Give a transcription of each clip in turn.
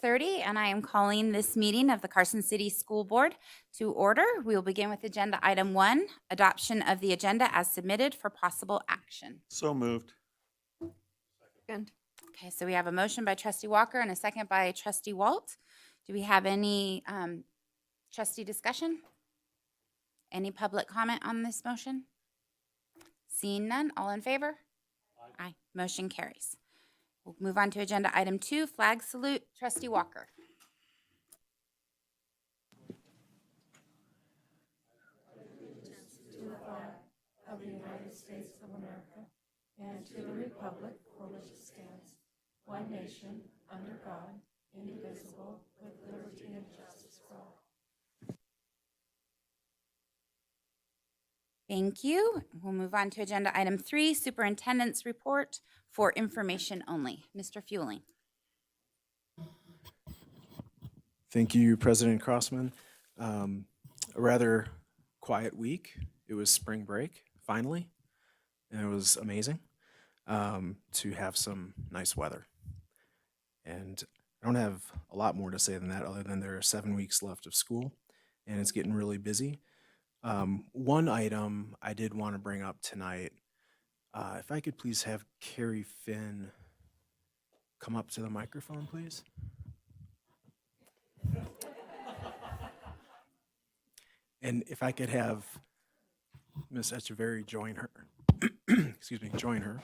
6:30, and I am calling this meeting of the Carson City School Board to order. We will begin with agenda item 1, adoption of the agenda as submitted for possible action. So moved. Second. Okay, so we have a motion by trustee Walker and a second by trustee Walt. Do we have any trustee discussion? Any public comment on this motion? Seeing none, all in favor? Aye. Motion carries. We'll move on to agenda item 2, flag salute. Trustee Walker. To the flag of the United States of America and to the republic for which it stands, one nation, under God, indivisible, with liberty and justice for all. Thank you. We'll move on to agenda item 3, superintendent's report for information only. Mr. Fueling. Thank you, President Crossman. A rather quiet week. It was spring break, finally, and it was amazing to have some nice weather. And I don't have a lot more to say than that, other than there are 7 weeks left of school, and it's getting really busy. One item I did want to bring up tonight, if I could please have Carrie Finn come up to the microphone, please. And if I could have Ms. Echeverry join her, join her,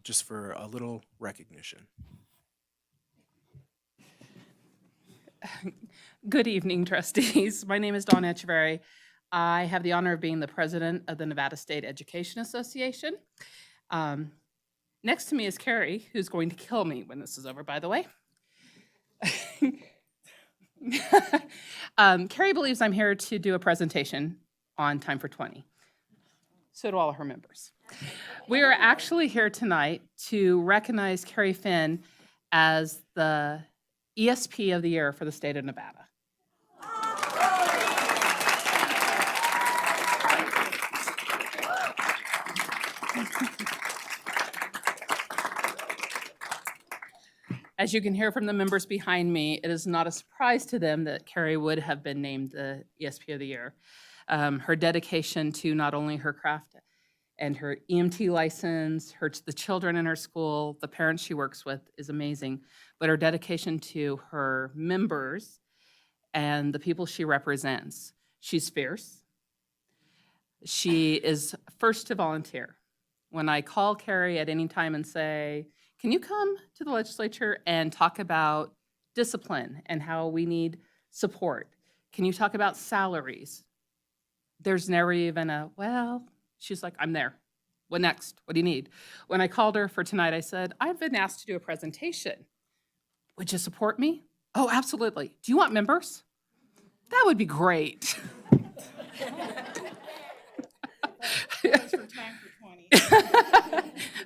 just for a little recognition. Good evening, trustees. My name is Dawn Echeverry. I have the honor of being the president of the Nevada State Education Association. Next to me is Carrie, who's going to kill me when this is over, by the way. Carrie believes I'm here to do a presentation on Time for 20. So do all of her members. We are actually here tonight to recognize Carrie Finn as the ESP of the Year for the state of Nevada. As you can hear from the members behind me, it is not a surprise to them that Carrie would have been named the ESP of the Year. Her dedication to not only her craft and her EMT license, the children in her school, the parents she works with is amazing, but her dedication to her members and the people she represents. She's fierce. She is first to volunteer. When I call Carrie at any time and say, can you come to the legislature and talk about discipline and how we need support? Can you talk about salaries? There's never even a, well, she's like, I'm there. What next? What do you need? When I called her for tonight, I said, I've been asked to do a presentation. Would you support me? Oh, absolutely. Do you want members? That would be great.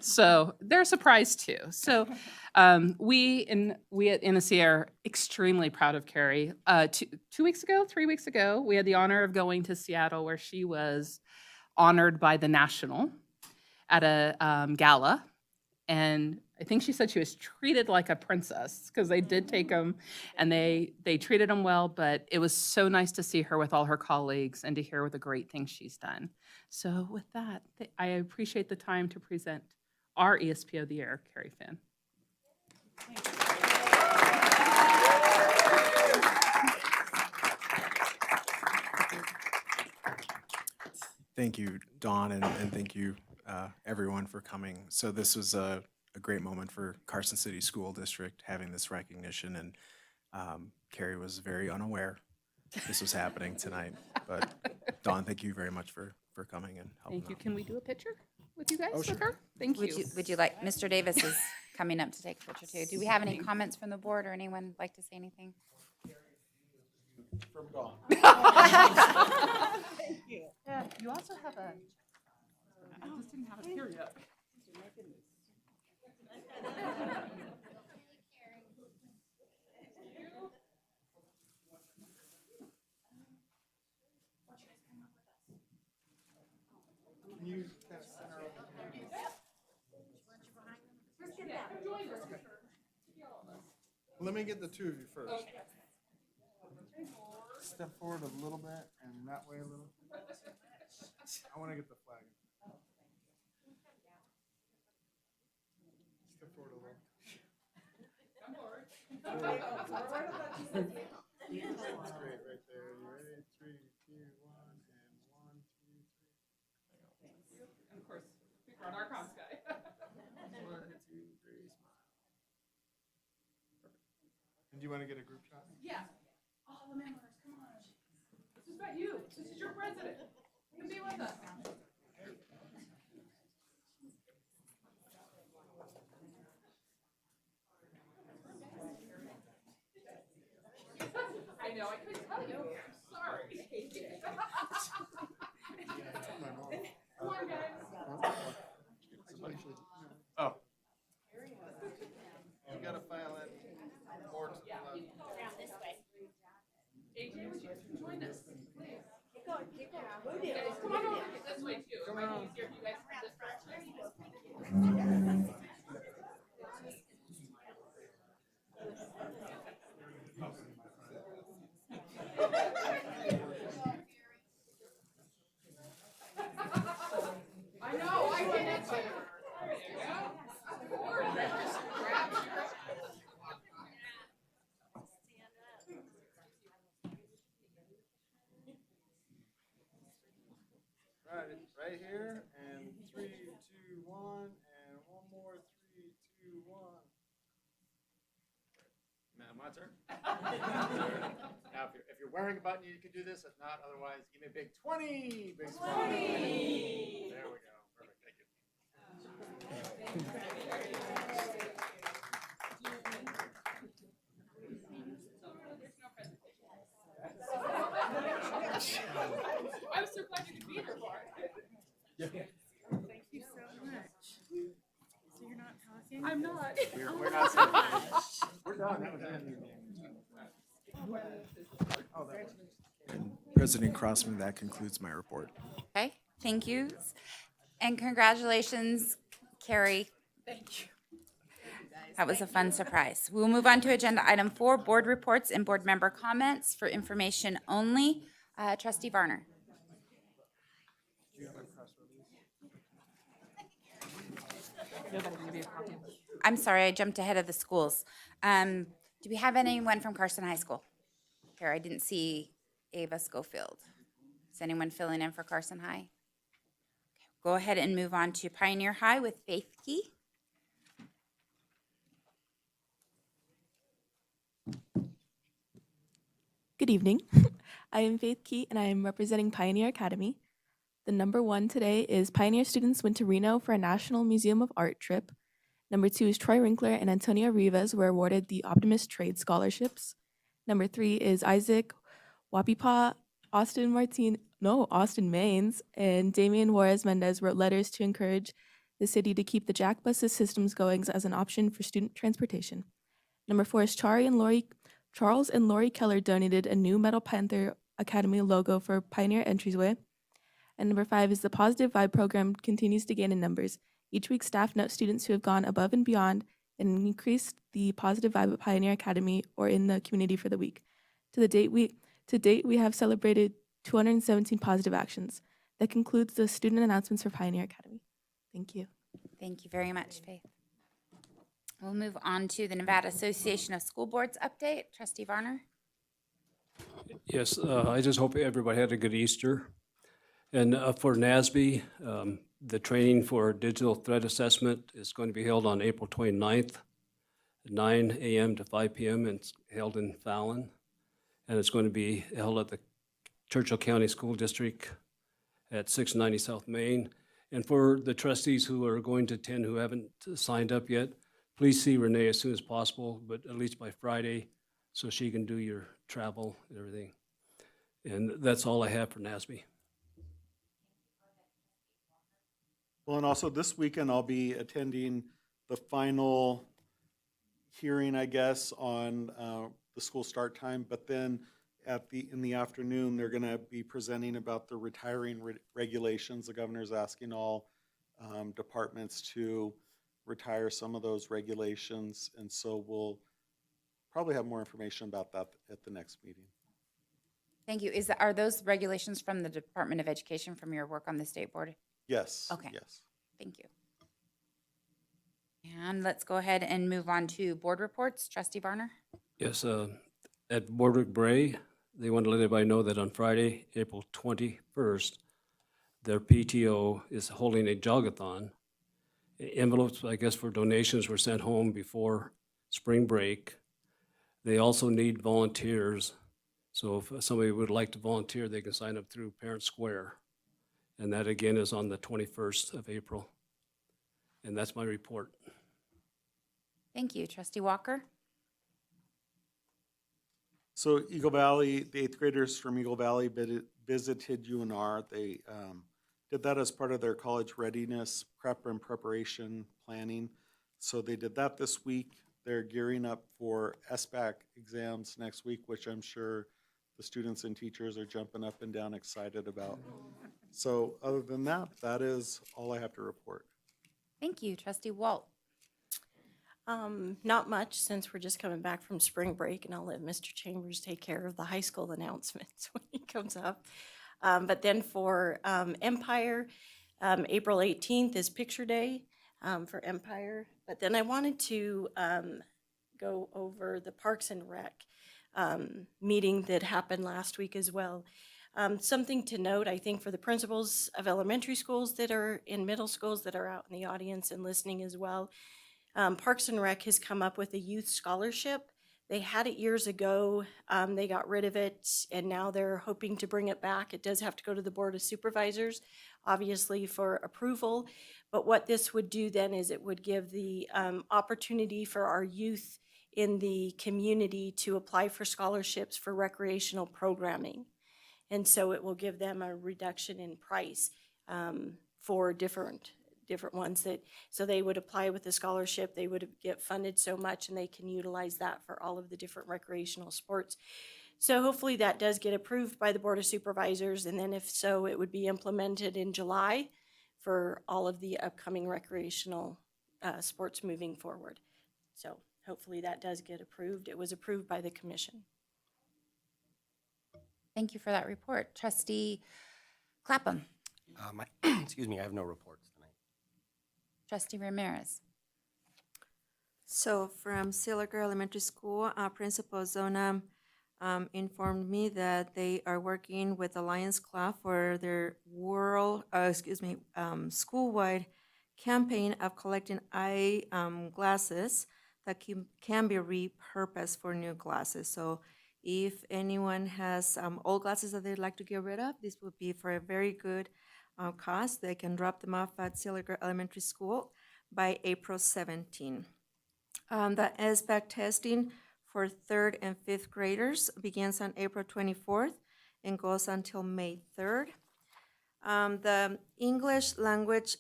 So they're surprised too. So we at NSC are extremely proud of Carrie. 3 weeks ago, we had the honor of going to Seattle, where she was honored by the National at a gala. And I think she said she was treated like a princess, because they did take them and they treated them well, but it was so nice to see her with all her colleagues and to hear what the great things she's done. So with that, I appreciate the time to present our ESP of the Year, Carrie Finn. Thank you, Dawn, and thank you, everyone, for coming. So this was a great moment for Carson City School District, having this recognition, and Carrie was very unaware this was happening tonight. But Dawn, thank you very much for coming and helping. Thank you. out. Can we do a picture with you guys? Oh, sure. With her? Thank you. Would you like, Mr. Davis is coming up to take a picture too. Do we have any comments from the board or anyone like to say anything? From Dawn. Thank you. You also have a, I just didn't have it here yet. You kind of center over here. Join us. Let me get the two of you first. Step forward a little bit and that way a little. I want to get the flag. Step forward a little. That's great right there. You ready? 3, 2, 1, and 1, 2, 3. And of course, we brought our comms guy. 1, 2, 3, smile. And do you want to get a group shot? Yeah. All the members, come on. This is about you. This is your president. You can be with us. I know, I couldn't tell you. I'm sorry. Come on, guys. Oh. You got to file it more to the left. AJ, would you join us, please? Guys, come on over this way too. It might be easier if you guys come this direction. I know, I get it too. There you go. Of course, just grab your- Right here, and 3, 2, 1, and one more, 3, 2, 1. Now, my turn. Now, if you're wearing a button, you can do this. If not, otherwise, give me a big 20. Big smile. 20. There we go. Perfect. Thank you. I'm so glad you could be here for it. Thank you so much. So you're not talking? I'm not. We're not saying we're done. That was it. And President Crossman, that concludes my report. Okay, thank you. And congratulations, Carrie. Thank you. That was a fun surprise. We'll move on to agenda item 4, board reports and board member comments for information only. Trustee Varner. I'm sorry, I jumped ahead of the schools. Do we have anyone from Carson High School? Here, I didn't see Ava Schofield. Is anyone filling in for Carson High? Okay, go ahead and move on to Pioneer High with Faith Key. Good evening. I am Faith Key, and I am representing Pioneer Academy. The number 1 today is Pioneer students went to Reno for a National Museum of Art trip. Number 2 is Troy Winkler and Antonio Rivas were awarded the Optimist Trade Scholarships. Number 3 is Isaac Wapipa, Austin Maines, and Damian Juarez Mendez wrote letters to encourage the city to keep the Jack Buses systems going as an option for student transportation. Number 4 is Charles and Lori Keller donated a new Metal Panther Academy logo for Pioneer Entryway. And number 5 is the Positive Vibe program continues to gain in numbers. Each week, staff note students who have gone above and beyond and increased the positive vibe at Pioneer Academy or in the community for the week. To date, we have celebrated 217 positive actions. That concludes the student announcements for Pioneer Academy. Thank you. Thank you very much, Faith. We'll move on to the Nevada Association of School Boards update. Trustee Varner. Yes, I just hope everybody had a good Easter. And for NASB, the training for digital threat assessment is going to be held on April 29th, 9 a.m. to 5 p.m. and it's held in Fallon. And it's going to be held at the Churchill County School District at 690 South Main. And for the trustees who are going to attend who haven't signed up yet, please see Renee as soon as possible, but at least by Friday, so she can do your travel and everything. And that's all I have for NASB. Well, and also this weekend I'll be attending the final hearing, I guess, on the school start time. But then in the afternoon, they're going to be presenting about the retiring regulations. The governor's asking all departments to retire some of those regulations, and so we'll probably have more information about that at the next meeting. Thank you. Are those regulations from the Department of Education from your work on the state board? Yes. Okay. Yes. Thank you. And let's go ahead and move on to board reports. Trustee Varner? Yes, at Boardwalk Bray, they want to let everybody know that on Friday, April 21st, their PTO is holding a jogathon. Envelopes, I guess, for donations were sent home before spring break. They also need volunteers. So if somebody would like to volunteer, they can sign up through Parent Square. And that again is on the 21st of April. And that's my report. Thank you. Trustee Walker? So Eagle Valley, the eighth graders from Eagle Valley visited UNR. They did that as part of their college readiness prep and preparation planning. So they did that this week. They're gearing up for SBAC exams next week, which I'm sure the students and teachers are jumping up and down excited about. So other than that, that is all I have to report. Thank you. Trustee Walt? Not much, since we're just coming back from spring break, and I'll let Mr. Chambers take care of the high school announcements when he comes up. But then for Empire, April 18th is Picture Day for Empire. But then I wanted to go over the Parks and Rec meeting that happened last week as well. Something to note, I think, for the principals of elementary schools that are in middle schools that are out in the audience and listening as well. Parks and Rec has come up with a youth scholarship. They had it years ago. They got rid of it, and now they're hoping to bring it back. It does have to go to the Board of Supervisors, obviously, for approval. But what this would do then is it would give the opportunity for our youth in the community to apply for scholarships for recreational programming. And so it will give them a reduction in price for different ones so they would apply with the scholarship, they would get funded so much, and they can utilize that for all of the different recreational sports. So hopefully that does get approved by the Board of Supervisors, and then if so, it would be implemented in July for all of the upcoming recreational sports moving forward. So hopefully that does get approved. It was approved by the commission. Thank you for that report. Trustee Clapham? Excuse me, I have no reports tonight. Trustee Ramirez? So from Silica Elementary School, Principal Zona informed me that they are working with the Lions Club for their school-wide campaign of collecting eye glasses that can be repurposed for new glasses. So if anyone has old glasses that they'd like to get rid of, this would be for a very good cost. They can drop them off at Silica Elementary School by April 17. The SBAC testing for 3rd and 5th graders begins on April 24th and goes until May 3rd. The English language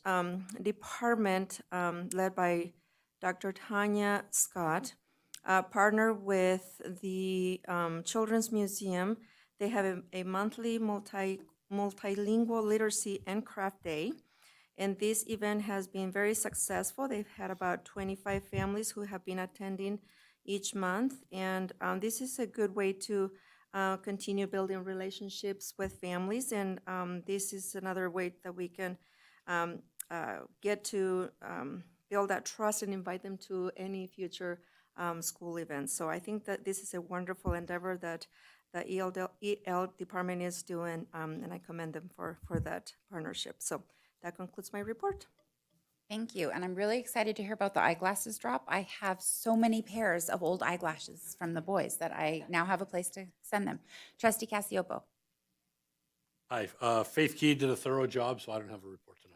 department, led by Dr. Tanya Scott, partnered with the Children's Museum. They have a monthly multilingual literacy and craft day. And this event has been very successful. They've had about 25 families who have been attending each month. And this is a good way to continue building relationships with families. And this is another way that we can get to build that trust and invite them to any future school events. So I think that this is a wonderful endeavor that the EL department is doing, and I commend them for that partnership. So that concludes my report. Thank you. And I'm really excited to hear about the eyeglasses drop. I have so many pairs of old eyeglasses from the boys that I now have a place to send them. Trustee Casiopo? Hi, Faith Key did a thorough job, so I don't have a report tonight.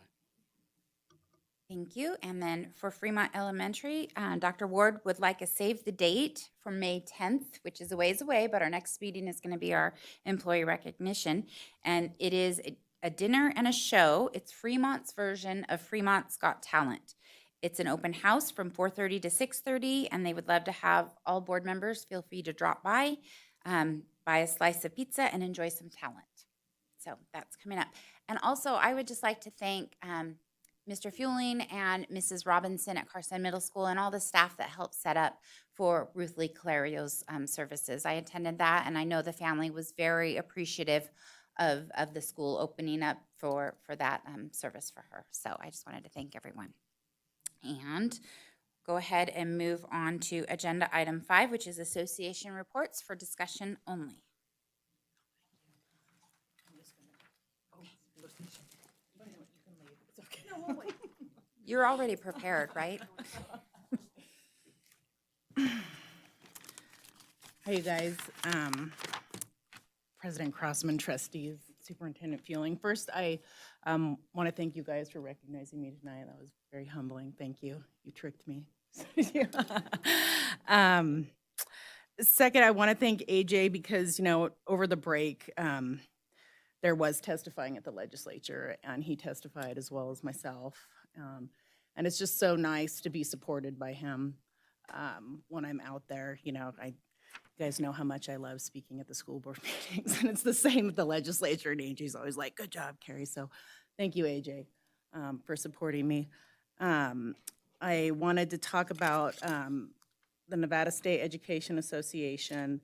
Thank you. And then for Fremont Elementary, Dr. Ward would like a save the date for May 10th, which is a ways away, but our next meeting is going to be our employee recognition. And it is a dinner and a show. It's Fremont's version of Fremont's Got Talent. It's an open house from 4:30 to 6:30, and they would love to have all board members feel free to drop by, buy a slice of pizza, and enjoy some talent. So that's coming up. And also, I would just like to thank Mr. Fueling and Mrs. Robinson at Carson Middle School and all the staff that helped set up for Ruth Lee Clario's services. I attended that, and I know the family was very appreciative of the school opening up for that service for her. So I just wanted to thank everyone. And go ahead and move on to agenda item 5, which is association reports for discussion only. You're already prepared, right? Hi, you guys. President Crossman, trustees, Superintendent Fueling. First, I want to thank you guys for recognizing me tonight. That was very humbling. Thank you. You tricked me. Second, I want to thank AJ because, over the break, there was testifying at the legislature, and he testified as well as myself. And it's just so nice to be supported by him when I'm out there. You guys know how much I love speaking at the school board meetings, and it's the same with the legislature, and AJ's always like, good job, Carrie. So thank you, AJ, for supporting me. I wanted to talk about the Nevada State Education Association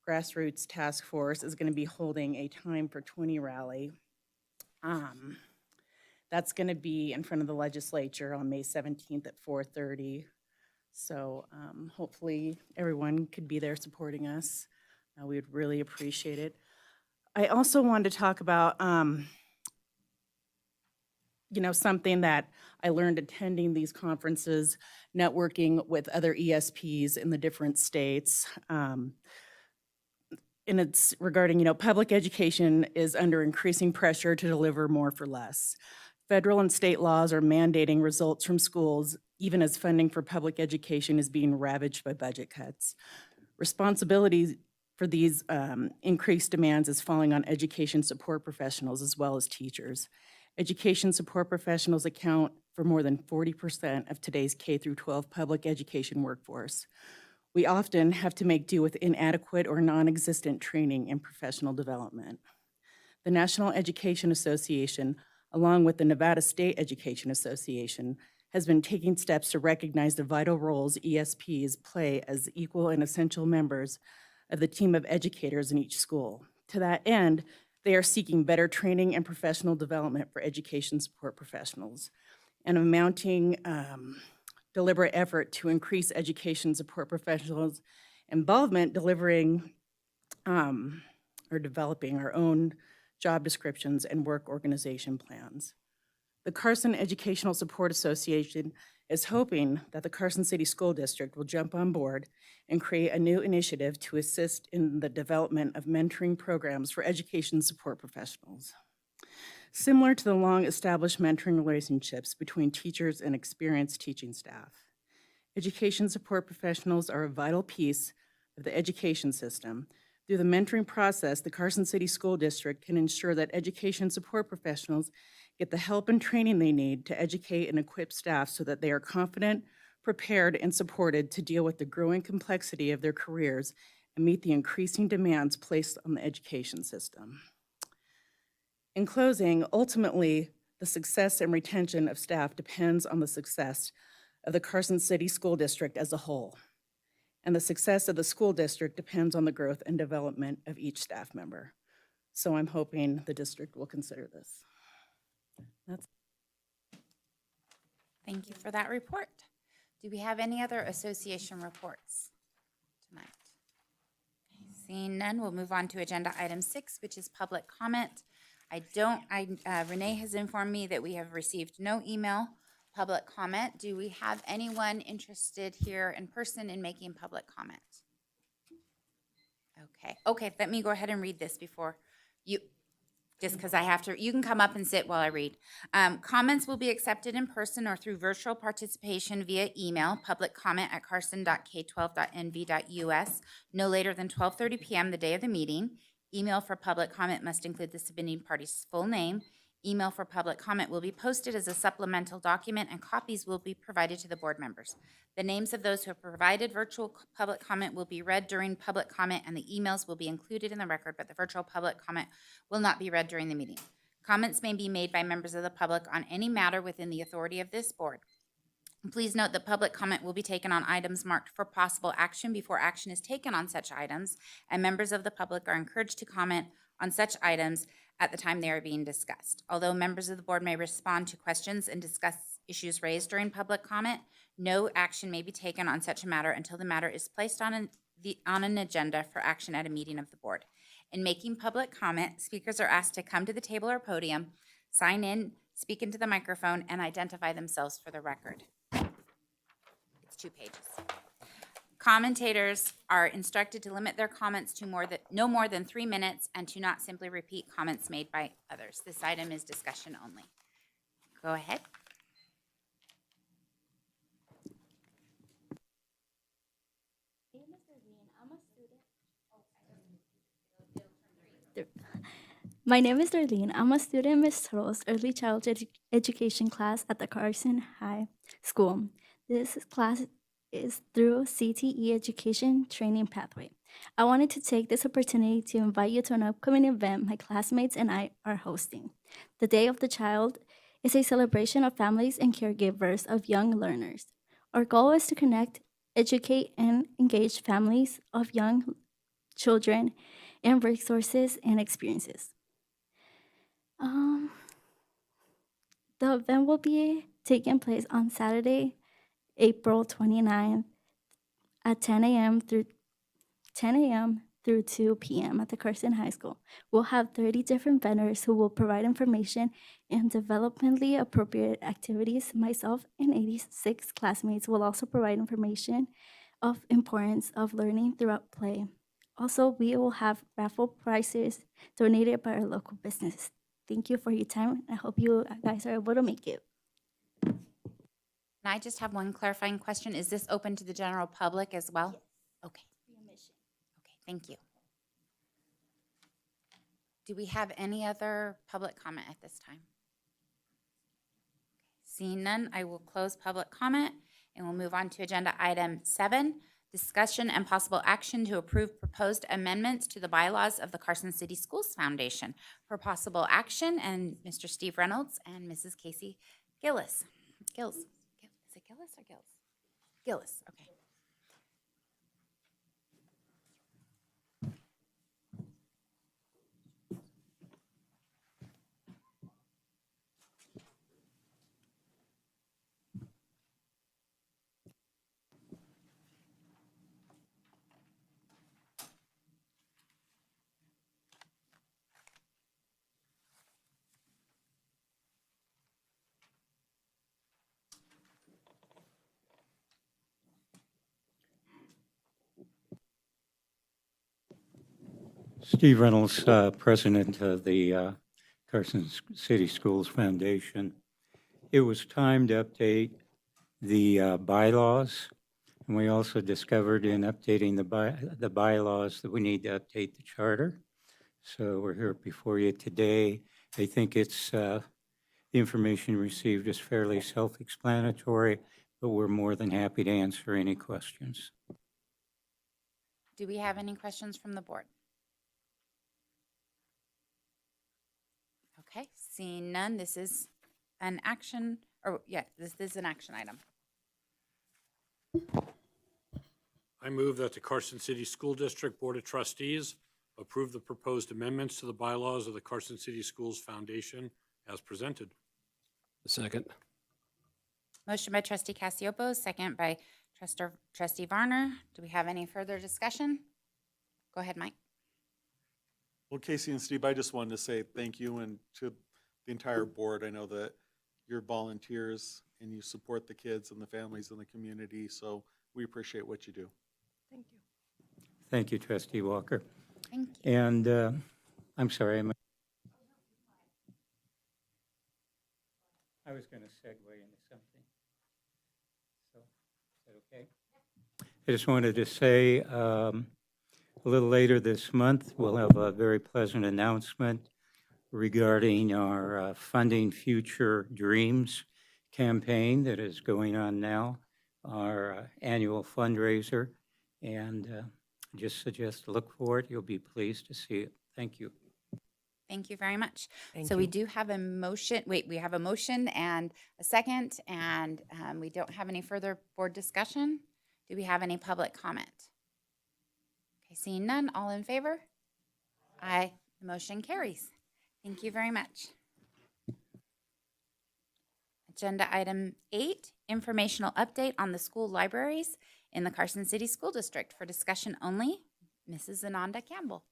Grassroots Task Force is going to be holding a Time for 20 rally. That's going to be in front of the legislature on May 17th at 4:30. So hopefully everyone could be there supporting us. We would really appreciate it. I also wanted to talk about, something that I learned attending these conferences, networking with other ESPs in the different states. And it's regarding, public education is under increasing pressure to deliver more for less. Federal and state laws are mandating results from schools, even as funding for public education is being ravaged by budget cuts. Responsibility for these increased demands is falling on education support professionals as well as teachers. Education support professionals account for more than 40% of today's K-12 public education workforce. We often have to make do with inadequate or non-existent training and professional development. The National Education Association, along with the Nevada State Education Association, has been taking steps to recognize the vital roles ESPs play as equal and essential members of the team of educators in each school. To that end, they are seeking better training and professional development for education support professionals and a mounting deliberate effort to increase education support professionals' involvement delivering or developing our own job descriptions and work organization plans. The Carson Educational Support Association is hoping that the Carson City School District will jump on board and create a new initiative to assist in the development of mentoring programs for education support professionals. Similar to the long-established mentoring relationships between teachers and experienced teaching staff. Education support professionals are a vital piece of the education system. Through the mentoring process, the Carson City School District can ensure that education support professionals get the help and training they need to educate and equip staff so that they are confident, prepared, and supported to deal with the growing complexity of their careers and meet the increasing demands placed on the education system. In closing, ultimately, the success and retention of staff depends on the success of the Carson City School District as a whole. And the success of the school district depends on the growth and development of each staff member. So I'm hoping the district will consider this. Thank you for that report. Do we have any other association reports tonight? Seeing none, we'll move on to agenda item 6, which is public comment. Renee has informed me that we have received no email public comment. Do we have anyone interested here in person in making public comment? Okay, let me go ahead and read this before you, just because I have to, you can come up and sit while I read. Comments will be accepted in person or through virtual participation via email, public comment at carson.k12.nv.us, no later than 12:30 p.m. the day of the meeting. Email for public comment must include the submitting party's full name. Email for public comment will be posted as a supplemental document and copies will be provided to the board members. The names of those who have provided virtual public comment will be read during public comment and the emails will be included in the record, but the virtual public comment will not be read during the meeting. Comments may be made by members of the public on any matter within the authority of this board. Please note that public comment will be taken on items marked for possible action before action is taken on such items, and members of the public are encouraged to comment on such items at the time they are being discussed. Although members of the board may respond to questions and discuss issues raised during public comment, no action may be taken on such a matter until the matter is placed on an agenda for action at a meeting of the board. In making public comment, speakers are asked to come to the table or podium, sign in, speak into the microphone, and identify themselves for the record. It's 2 pages. Commentators are instructed to limit their comments to no more than 3 minutes and to not simply repeat comments made by others. This item is discussion only. Go ahead. My name is Darlene. I'm a student in Ms. Tuttle's early childhood education class at the Carson High School. This class is through CTE Education Training Pathway. I wanted to take this opportunity to invite you to an upcoming event my classmates and I are hosting. The Day of the Child is a celebration of families and caregivers of young learners. Our goal is to connect, educate, and engage families of young children in resources and experiences. The event will be taking place on Saturday, April 29th at 10 a.m. through 2 p.m. at the Carson High School. We'll have 30 different vendors who will provide information and developmentally appropriate activities. Myself and 86 classmates will also provide information of importance of learning throughout play. Also, we will have raffle prizes donated by our local businesses. Thank you for your time. I hope you guys are able to make it. And I just have one clarifying question. Is this open to the general public as well? Okay. Okay, thank you. Do we have any other public comment at this time? Seeing none, I will close public comment and we'll move on to agenda item 7, discussion and possible action to approve proposed amendments to the bylaws of the Carson City Schools Foundation. For possible action, and Mr. Steve Reynolds and Mrs. Casey Gillis. Is it Gillis or Gills? Gillis, okay. Steve Reynolds, president of the Carson City Schools Foundation. It was time to update the bylaws, and we also discovered in updating the bylaws that we need to update the charter. So we're here before you today. I think it's the information received is fairly self-explanatory, but we're more than happy to answer any questions. Do we have any questions from the board? Okay, seeing none, this is an action, this is an action item. I move that the Carson City School District Board of Trustees approve the proposed amendments to the bylaws of the Carson City Schools Foundation as presented. Second. Motion by trustee Cassioppo, second by trustee Varner. Do we have any further discussion? Go ahead, Mike. Well, Casey and Steve, I just wanted to say thank you and to the entire board. I know that you're volunteers and you support the kids and the families in the community, so we appreciate what you do. Thank you. Thank you, Trustee Walker. Thank you. And I'm sorry, I was going to segue into something. So, is that okay? I just wanted to say a little later this month, we'll have a very pleasant announcement regarding our Funding Future Dreams campaign that is going on now, our annual fundraiser. And just suggest to look for it. You'll be pleased to see it. Thank you. Thank you very much. Thank So we you. do have a motion, we have a motion and a second, and we don't have any further board discussion. Do we have any public comment? Okay, seeing none, all in favor? Aye, the motion carries. Thank you very much. Agenda item 8, informational update on the school libraries in the Carson City School District. For discussion only, Mrs. Ananda Campbell.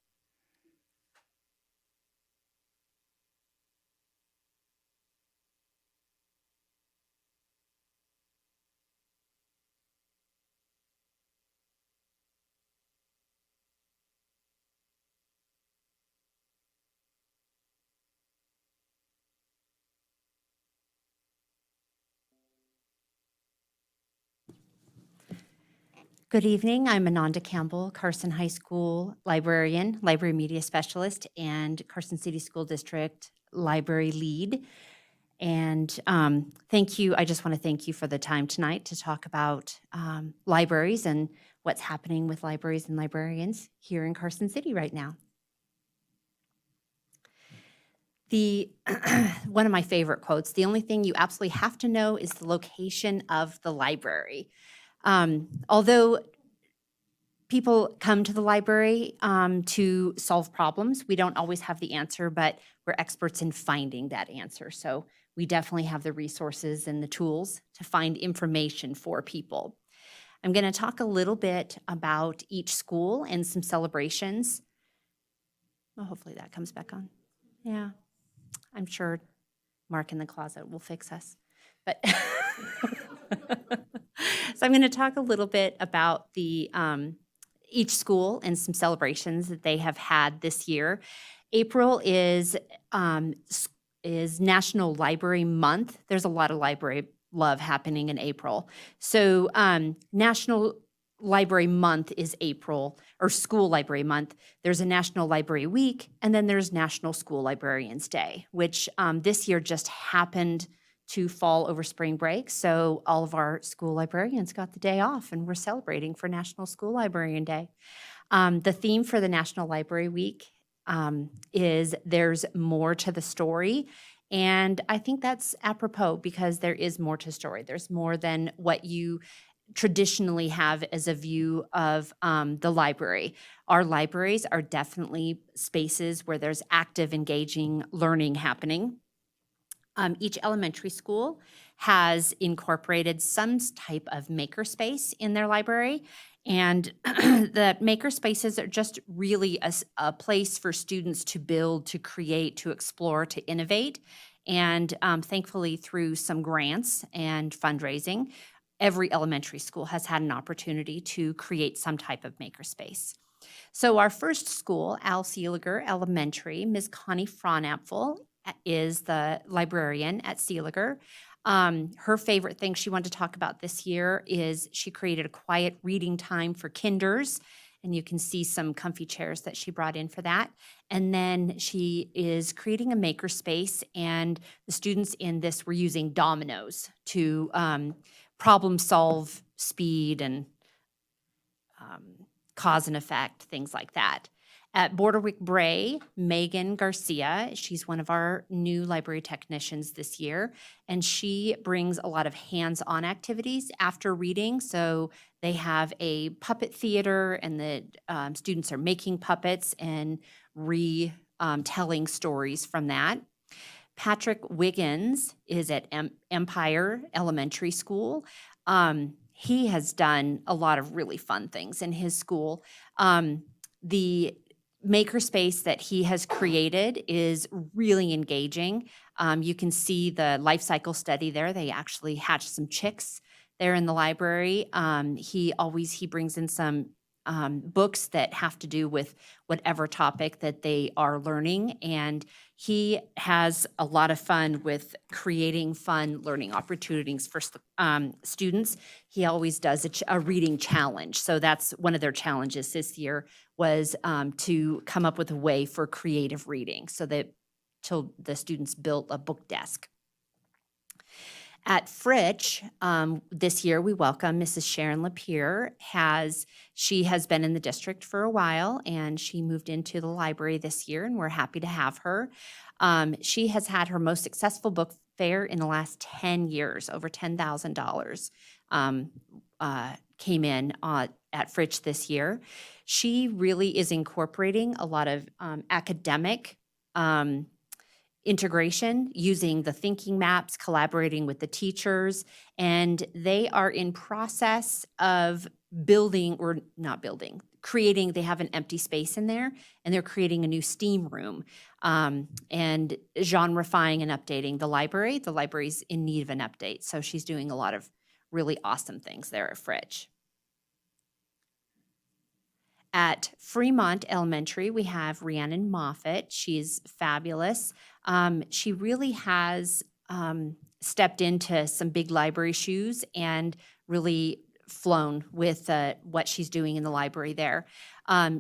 Good evening. I'm Ananda Campbell, Carson High School librarian, library media specialist, and Carson City School District library lead. And thank you. I just want to thank you for the time tonight to talk about libraries and what's happening with libraries and librarians here in Carson City right now. One of my favorite quotes, the only thing you absolutely have to know is the location of the library. Although people come to the library to solve problems, we don't always have the answer, but we're experts in finding that answer. So we definitely have the resources and the tools to find information for people. I'm going to talk a little bit about each school and some celebrations. Well, hopefully that comes back on. Yeah, I'm sure Mark in the closet will fix us. But so I'm going to talk a little bit about the each school and some celebrations that they have had this year. April is National Library Month. There's a lot of library love happening in April. So National Library Month is April, or School Library Month. There's a National Library Week, and then there's National School Librarians Day, which this year just happened to fall over spring break. So all of our school librarians got the day off, and we're celebrating for National School Librarian Day. The theme for the National Library Week is There's More to the Story. And I think that's apropos because there is more to story. There's more than what you traditionally have as a view of the library. Our libraries are definitely spaces where there's active, engaging learning happening. Each elementary school has incorporated some type of makerspace in their library. And the makerspaces are just really a place for students to build, to create, to explore, to innovate. And thankfully, through some grants and fundraising, every elementary school has had an opportunity to create some type of makerspace. So our first school, Al Seeliger Elementary, Ms. Connie Fronapfel is the librarian at Seeliger. Her favorite thing she wanted to talk about this year is she created a quiet reading time for kinders, and you can see some comfy chairs that she brought in for that. And then she is creating a makerspace, and the students in this were using dominoes to problem solve, speed, and cause and effect, things like that. At Borderwick Bray, Megan Garcia, she's one of our new library technicians this year, and she brings a lot of hands-on activities after reading. So they have a puppet theater, and the students are making puppets and retelling stories from that. Patrick Wiggins is at Empire Elementary School. He has done a lot of really fun things in his school. The makerspace that he has created is really engaging. You can see the life cycle study there. They actually hatched some chicks there in the library. He brings in some books that have to do with whatever topic that they are learning, and he has a lot of fun with creating fun learning opportunities for students. He always does a reading challenge. So that's one of their challenges this year was to come up with a way for creative reading so that till the students built a book desk. At Fritch, this year, we welcome Mrs. Sharon Lapierre. She has been in the district for a while, and she moved into the library this year, and we're happy to have her. She has had her most successful book fair in the last 10 years. Over $10,000 came in at Fritch this year. She really is incorporating a lot of academic integration using the thinking maps, collaborating with the teachers, and they are in process of creating, they have an empty space in there, and they're creating a new STEAM room, and genreifying and updating the library. The library's in need of an update, so she's doing a lot of really awesome things there at Fritch. At Fremont Elementary, we have Rhiannon Moffett. She's fabulous. She really has stepped into some big library shoes and really flown with what she's doing in the library there.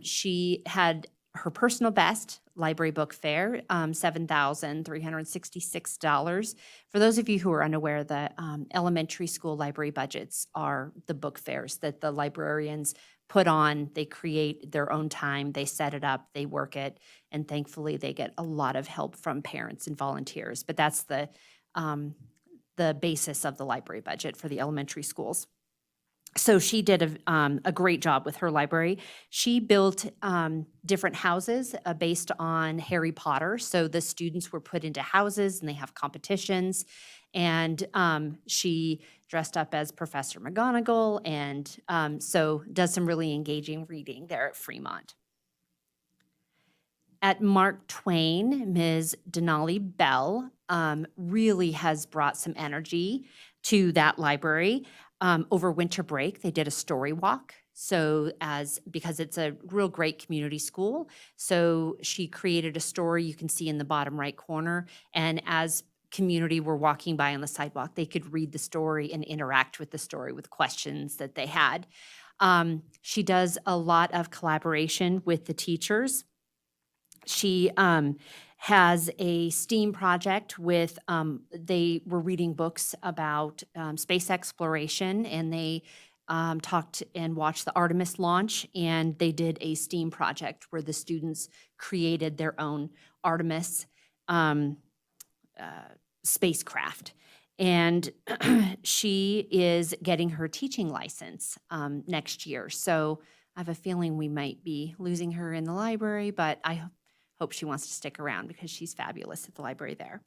She had her personal best library book fair, $7,366. For those of you who are unaware, the elementary school library budgets are the book fairs that the librarians put on. They create their own time, they set it up, they work it, and thankfully they get a lot of help from parents and volunteers. But that's the basis of the library budget for the elementary schools. So she did a great job with her library. She built different houses based on Harry Potter. So the students were put into houses and they have competitions. And she dressed up as Professor McGonagall, and so does some really engaging reading there at Fremont. At Mark Twain, Ms. Denali Bell really has brought some energy to that library. Over winter break, they did a story walk. Because it's a real great community school, so she created a story you can see in the bottom right corner, and as community were walking by on the sidewalk, they could read the story and interact with the story with questions that they had. She does a lot of collaboration with the teachers. She has a STEAM project with, they were reading books about space exploration, and they talked and watched the Artemis launch, and they did a STEAM project where the students created their own Artemis spacecraft. And she is getting her teaching license next year. So I have a feeling we might be losing her in the library, but I hope she wants to stick around because she's fabulous at the library there.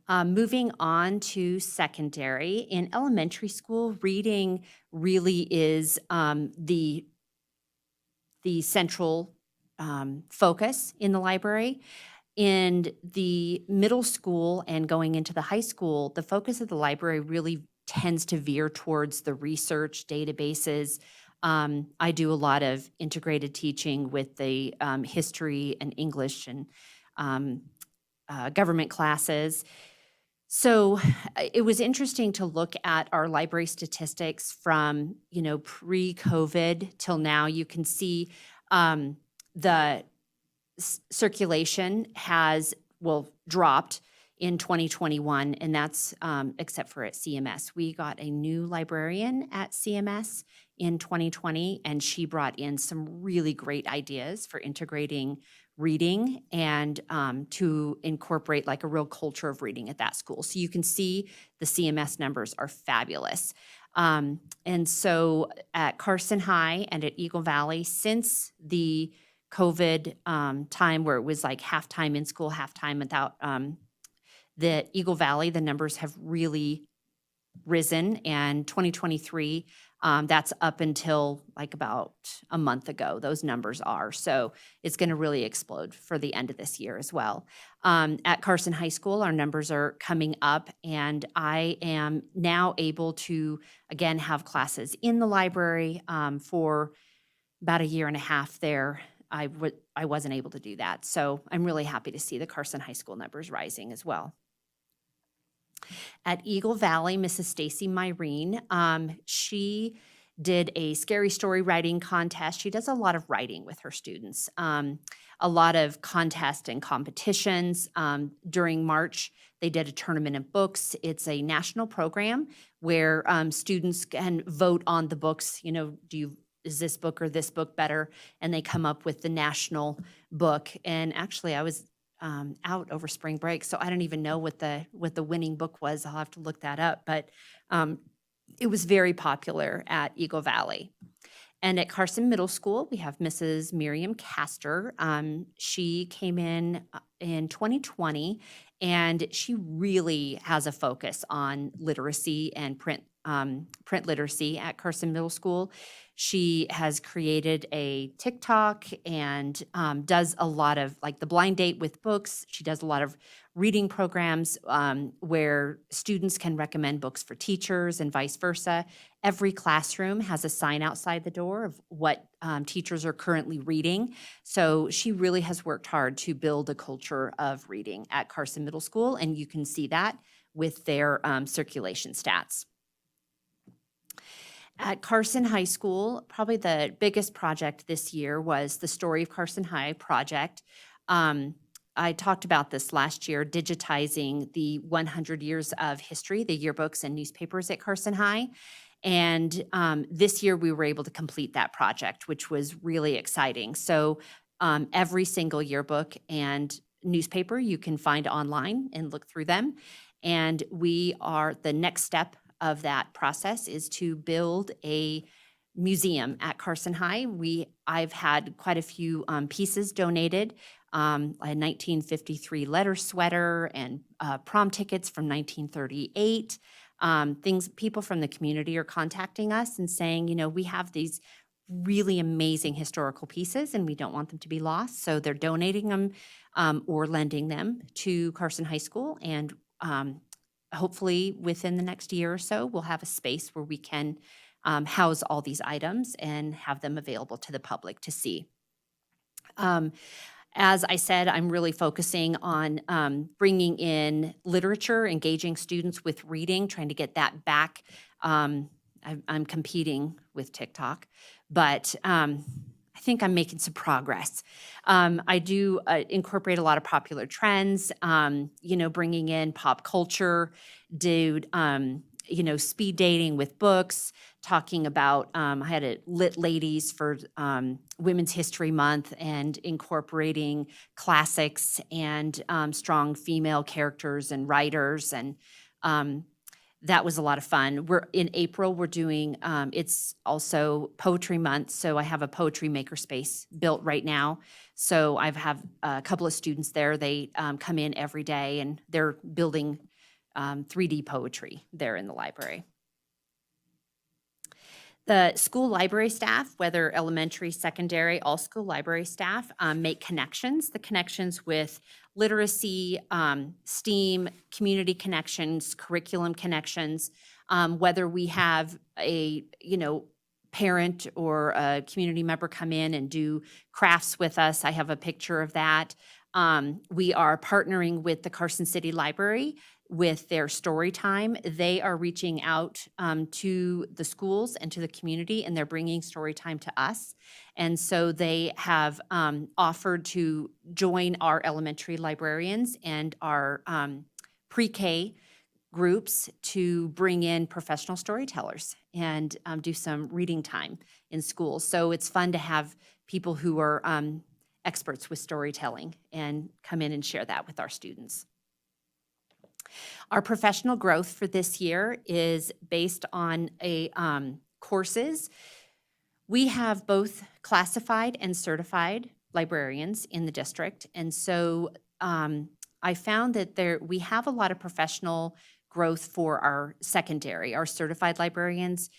Moving on to secondary. In elementary school, reading really is the central focus in the library. In the middle school and going into the high school, the focus of the library really tends to veer towards the research databases. I do a lot of integrated teaching with the history and English and government classes. So it was interesting to look at our library statistics from, pre-COVID till now. You can see the circulation has, dropped in 2021, and that's except for at CMS. We got a new librarian at CMS in 2020, and she brought in some really great ideas for integrating reading and to incorporate like a real culture of reading at that school. So you can see the CMS numbers are fabulous. And so at Carson High and at Eagle Valley, since the COVID time where it was like half-time in school, half-time without, the Eagle Valley, the numbers have really risen, and 2023, that's up until like about a month ago, those numbers are. So it's gonna really explode for the end of this year as well. At Carson High School, our numbers are coming up, and I am now able to, again, have classes in the library for about a year and a half there. I wasn't able to do that. So I'm really happy to see the Carson High School numbers rising as well. At Eagle Valley, Mrs. Stacy Myrene, she did a scary story writing contest. She does a lot of writing with her students, a lot of contests and competitions. During March, They did a tournament of books. It's a national program where students can vote on the books. You know, is this book or this book better? And they come up with the national book. And actually, I was out over spring break, so I don't even know what the winning book was. I'll have to look that up. But it was very popular at Eagle Valley. And at Carson Middle School, we have Mrs. Miriam Castor. She came in 2020, and she really has a focus on literacy and print literacy at Carson Middle School. She has created a TikTok and does a lot of like the blind date with books. She does a lot of reading programs where students can recommend books for teachers and vice versa. Every classroom has a sign outside the door of what teachers are currently reading. So she really has worked hard to build a culture of reading at Carson Middle School, and you can see that with their circulation stats. At Carson High School, probably the biggest project this year was the Story of Carson High project. I talked about this last year, digitizing the 100 years of history, the yearbooks and newspapers at Carson High. And this year we were able to complete that project, which was really exciting. So every single yearbook and newspaper you can find online and look through them. And the next step of that process is to build a museum at Carson High. I've had quite a few pieces donated, a 1953 letter sweater and prom tickets from 1938. People from the community are contacting us and saying, you know, we have these really amazing historical pieces and we don't want them to be lost. So they're donating them or lending them to Carson High School. And hopefully within the next year or so, we'll have a space where we can house all these items and have them available to the public to see. As I said, I'm really focusing on bringing in literature, engaging students with reading, trying to get that back. I'm competing with TikTok, but I think I'm making some progress. I do incorporate a lot of popular trends, bringing in pop culture, speed dating with books, talking about, I had a Lit Ladies for Women's History Month and incorporating classics and strong female characters and writers. And that was a lot of fun. In April, we're doing, it's also Poetry Month, so I have a poetry makerspace built right now. So I have a couple of students there. They come in every day and they're building 3D poetry there in the library. The school library staff, whether elementary, secondary, all school library staff, make connections. The connections with literacy, STEAM, community connections, curriculum connections. Whether we have a parent or a community member come in and do crafts with us, I have a picture of that. We are partnering with the Carson City Library with their story time. They are reaching out to the schools and to the community, and they're bringing story time to us. And so they have offered to join our elementary librarians and our pre-K groups to bring in professional storytellers and do some reading time in schools. So it's fun to have people who are experts with storytelling and come in and share that with our students. Our professional growth for this year is based on courses. We have both classified and certified librarians in the district. And so I found that we have a lot of professional growth for our secondary, our certified librarians.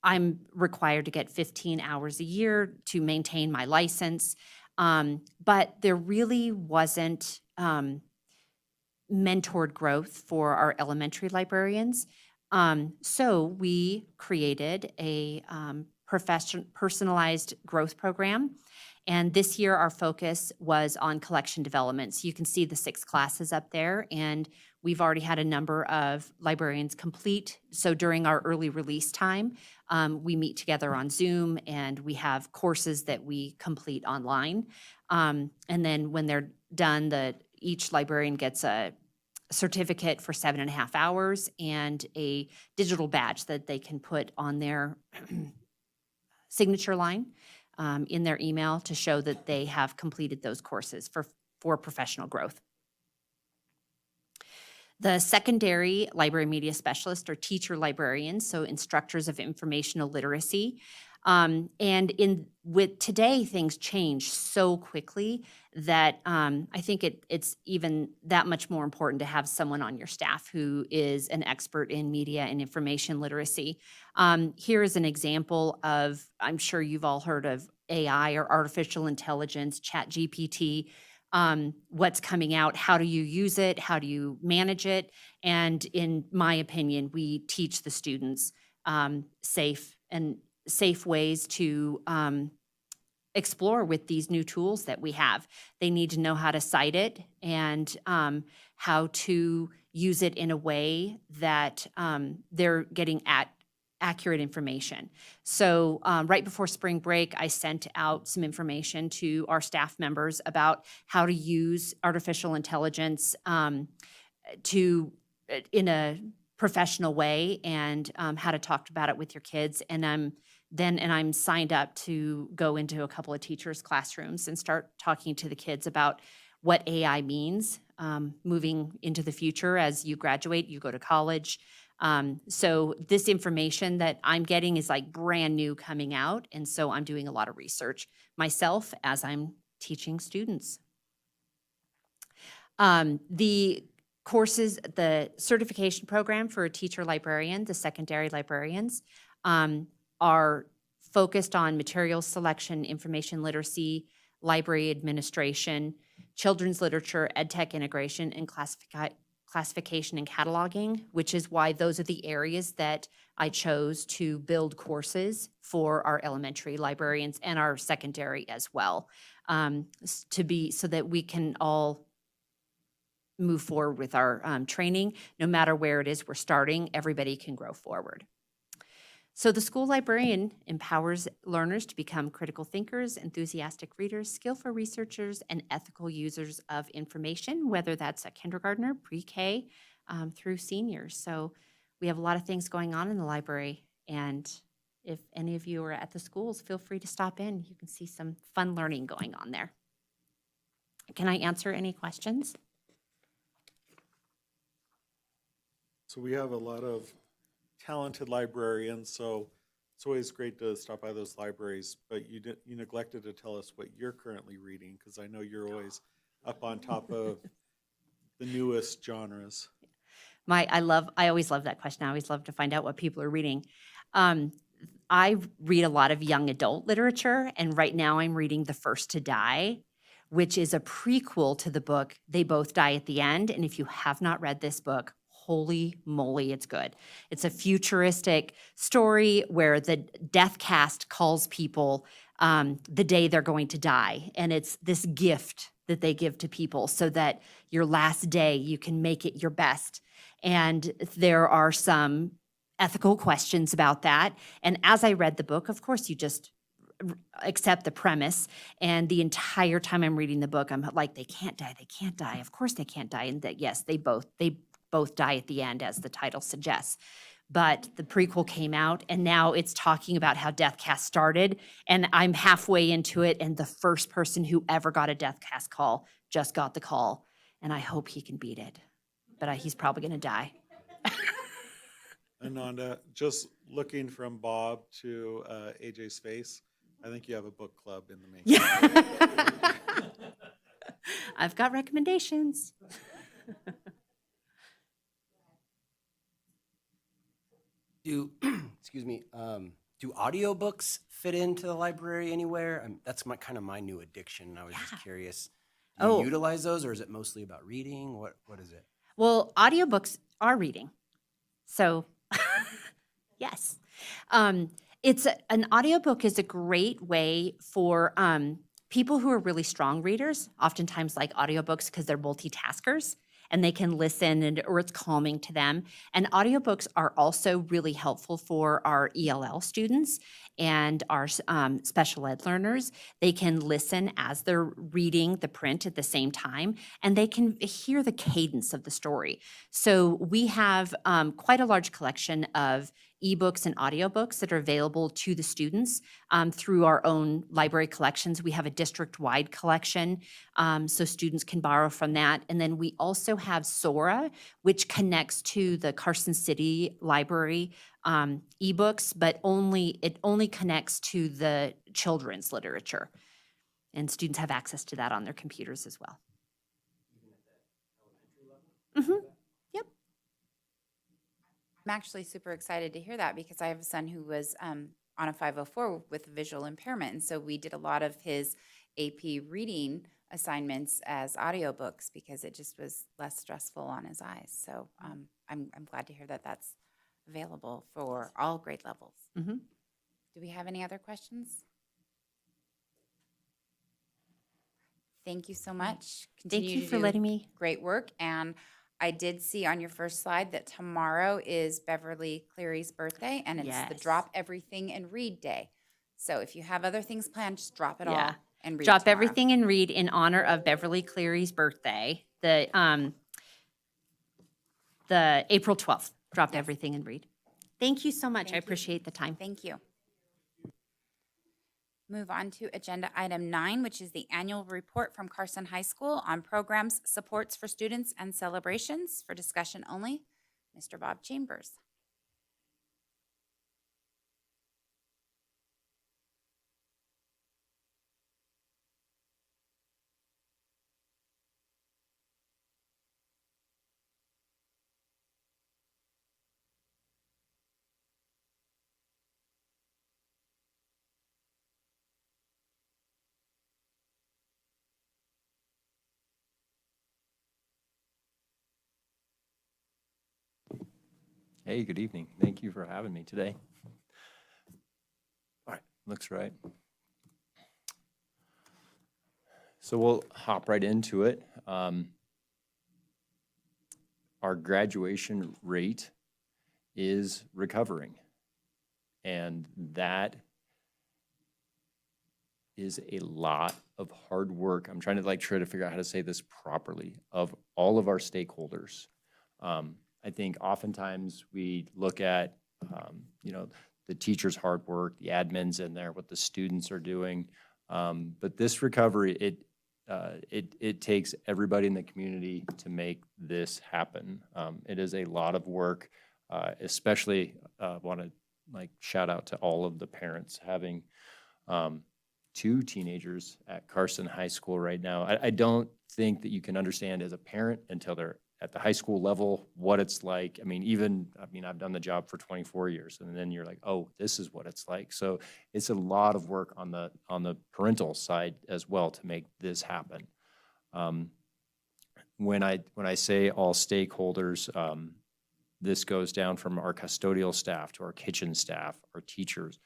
I'm required to get 15 hours a year to maintain my license. But there really wasn't mentored growth for our elementary librarians. So we created a personalized growth program. And this year our focus was on collection development. So you can see the 6 classes up there, and we've already had a number of librarians complete. So during our early release time, we meet together on Zoom and we have courses that we complete online. And then when they're done, each librarian gets a certificate for 7.5 hours and a digital badge that they can put on their signature line in their email to show that they have completed those courses for professional growth. The secondary library media specialists are teacher librarians, so instructors of informational literacy. And with today, things change so quickly that I think it's even that much more important to have someone on your staff who is an expert in media and information literacy. Here is an example of, I'm sure you've all heard of AI or artificial intelligence, ChatGPT. What's coming out, how do you use it, how do you manage it? And in my opinion, we teach the students safe ways to explore with these new tools that we have. They need to know how to cite it and how to use it in a way that they're getting at accurate information. So right before spring break, I sent out some information to our staff members about how to use artificial intelligence in a professional way and how to talk about it with your kids. And I'm signed up to go into a couple of teachers' classrooms and start talking to the kids about what AI means moving into the future as you graduate, you go to college. So this information that I'm getting is like brand new coming out. And so I'm doing a lot of research myself as I'm teaching students. The courses, the certification program for a teacher librarian, the secondary librarians, are focused on materials selection, information literacy, library administration, children's literature, ed tech integration, and classification and cataloging, which is why those are the areas that I chose to build courses for our elementary librarians and our secondary as well, so that we can all move forward with our training. No matter where it is we're starting, everybody can grow forward. So the school librarian empowers learners to become critical thinkers, enthusiastic readers, skillful researchers, and ethical users of information, whether that's a kindergartner, pre-K, through seniors. So we have a lot of things going on in the library, and if any of you are at the schools, feel free to stop in. You can see some fun learning going on there. Can I answer any questions? So we have a lot of talented librarians, so it's always great to stop by those libraries, but you neglected to tell us what you're currently reading, because I know you're always up on top of the newest genres. I always love that question. I always love to find out what people are reading. I read a lot of young adult literature, and right now I'm reading The First to Die, which is a prequel to the book They Both Die at the End. And if you have not read this book, holy moly, it's good. It's a futuristic story where the death cast calls people the day they're going to die. And it's this gift that they give to people so that your last day, you can make it your best. And there are some ethical questions about that. And as I read the book, of course, you just accept the premise. And the entire time I'm reading the book, I'm like, they can't die. They can't die. Of course they can't die. And that, yes, they both die at the end, as the title suggests. But the prequel came out, and now it's talking about how Deathcast started, and I'm halfway into it, and the first person who ever got a Deathcast call just got the call, and I hope he can beat it. But he's probably going to die. Ananda, just looking from Bob to AJ's face, I think you have a book club in the making. Yeah. I've got recommendations. Excuse me, do audiobooks fit into the library anywhere? That's kind of my new addiction. I was just curious. Do you utilize those, or is it mostly about reading? What is it? Well, audiobooks are reading. So, yes. An audiobook is a great way for people who are really strong readers, oftentimes like audiobooks because they're multitaskers and they can listen or it's calming to them. And audiobooks are also really helpful for our ELL students. and our special ed learners. They can listen as they're reading the print at the same time, and they can hear the cadence of the story. So we have quite a large collection of ebooks and audiobooks that are available to the students through our own library collections. We have a district-wide collection, so students can borrow from that. And then we also have Sora, which connects to the Carson City Library ebooks, but it only connects to the children's literature. And students have access to that on their computers as well. Mm-hmm. Yep. I'm actually super excited to hear that because I have a son who was on a 504 with visual impairment. And so we did a lot of his AP reading assignments as audiobooks because it just was less stressful on his eyes. So I'm glad to hear that that's available for all grade levels. Mm-hmm. Do we have any other questions? Thank you so much. Thank you to for do letting me. Great work. And I did see on your first slide that tomorrow is Beverly Cleary's birthday, and it's the Yes. Drop Everything and Read Day. So if you have other things planned, just drop it Yeah. all and read Drop tomorrow. everything and read in honor of Beverly Cleary's birthday, the April 12th. Drop Yes. everything and read. Thank you so much. Thank I you. appreciate the time. Thank you. Move on to agenda item 9, which is the annual report from Carson High School on programs, supports for students, and celebrations. For discussion only, Mr. Bob Chambers. Hey, good evening. Thank you for having me today. All right, looks right. So we'll hop right into it. Our graduation rate is recovering, and that is a lot of hard work. I'm trying to try to figure out how to say this properly, of all of our stakeholders. I think oftentimes we look at, the teachers' hard work, the admins in there, what the students are doing. But this recovery, it takes everybody in the community to make this happen. It is a lot of work, especially want to shout out to all of the parents having 2 teenagers at Carson High School right now. I don't think that you can understand as a parent until they're at the high school level what it's like. I've done the job for 24 years, and then you're like, oh, this is what it's like. So it's a lot of work on the parental side as well to make this happen. When I say all stakeholders, this goes down from our custodial staff to our kitchen staff, our teachers.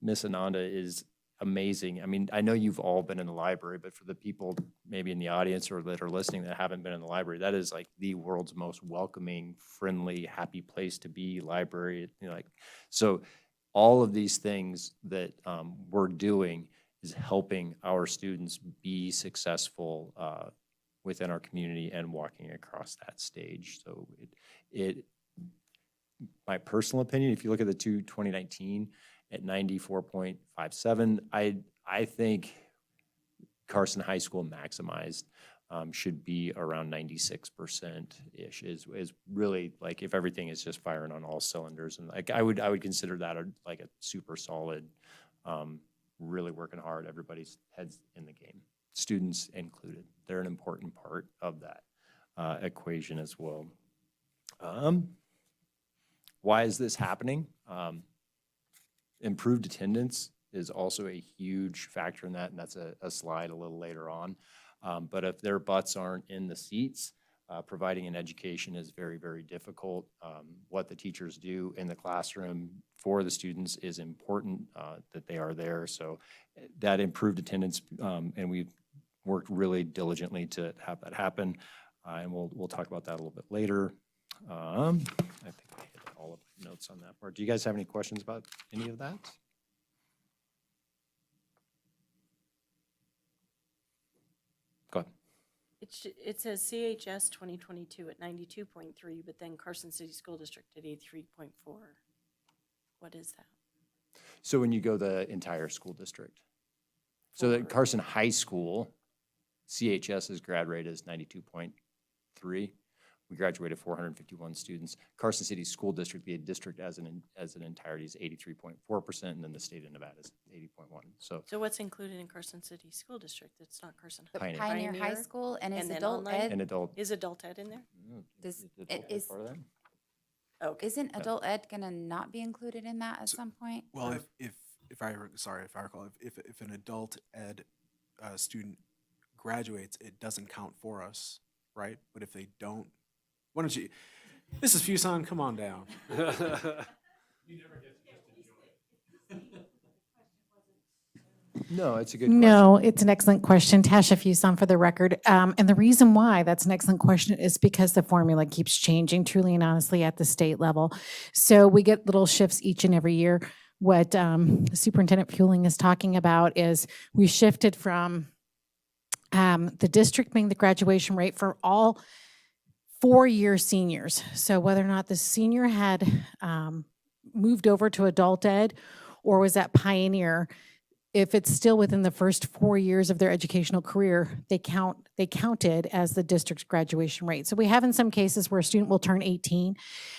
Miss Ananda is amazing. I know you've all been in the library, but for the people maybe in the audience or that are listening that haven't been in the library, that is the world's most welcoming, friendly, happy place to be library. So all of these things that we're doing is helping our students be successful within our community and walking across that stage. So my personal opinion, if you look at the 2019 at 94.57, I think Carson High School maximized should be around 96%-ish is really if everything is just firing on all cylinders. And I would consider that a super solid, really working hard, everybody's heads in the game, students included. They're an important part of that equation as well. Why is this happening? Improved attendance is also a huge factor in that, and that's a slide a little later on. But if their butts aren't in the seats, providing an education is very, very difficult. What the teachers do in the classroom for the students is important, that they are there. So that improved attendance, and we've worked really diligently to have that happen. And we'll talk about that a little bit later. I think I hit all of my notes on that part. Do you guys have any questions about any of that? It says CHS 2022 at 92.3, but then Carson City School District at 83.4. What is that? So when you go the entire school district. So that Carson High School, CHS's grad rate is 92.3. We graduated 451 students. Carson City School District, the district as an entirety is 83.4%, and then the state of Nevada is 80.1. So what's included in Carson City School District? It's not Carson. The Pioneer. Pioneer High School and is then adult online? ed, an adult. Is adult ed in there? Does- Adult it ed is- part of that? Okay. isn't adult ed gonna not be included in that at some point? Well, Or- if I recall, if an adult ed student graduates, it doesn't count for us, right? But if they don't, why don't you? This is Fuson. Come on down. No, it's a good question. No, it's an excellent question. Tasha Fuson for the record. And the reason why that's an excellent question is because the formula keeps changing truly and honestly at the state level. So we get little shifts each and every year. What Superintendent Fueling is talking about is we shifted from the district being the graduation rate for all four-year seniors. So whether or not the senior had moved over to adult ed or was at Pioneer, if it's still within the first 4 years of their educational career, they counted as the district's graduation rate. So we have in some cases where a student will turn 18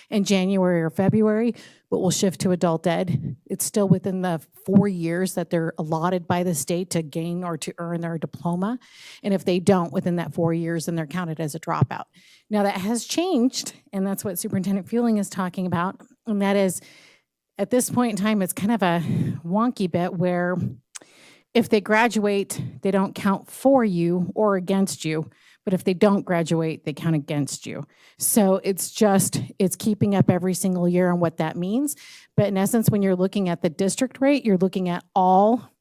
in January or February, but will shift to adult ed. It's still within the 4 years that they're allotted by the state to gain or to earn their diploma. And if they don't within that 4 years, then they're counted as a dropout. Now that has changed, and that's what Superintendent Fueling is talking about. And that is, at this point in time, it's kind of a wonky bit where if they graduate, they don't count for you or against you, but if they don't graduate, they count against you. So it's keeping up every single year on what that means. But in essence, when you're looking at the district rate, you're looking at all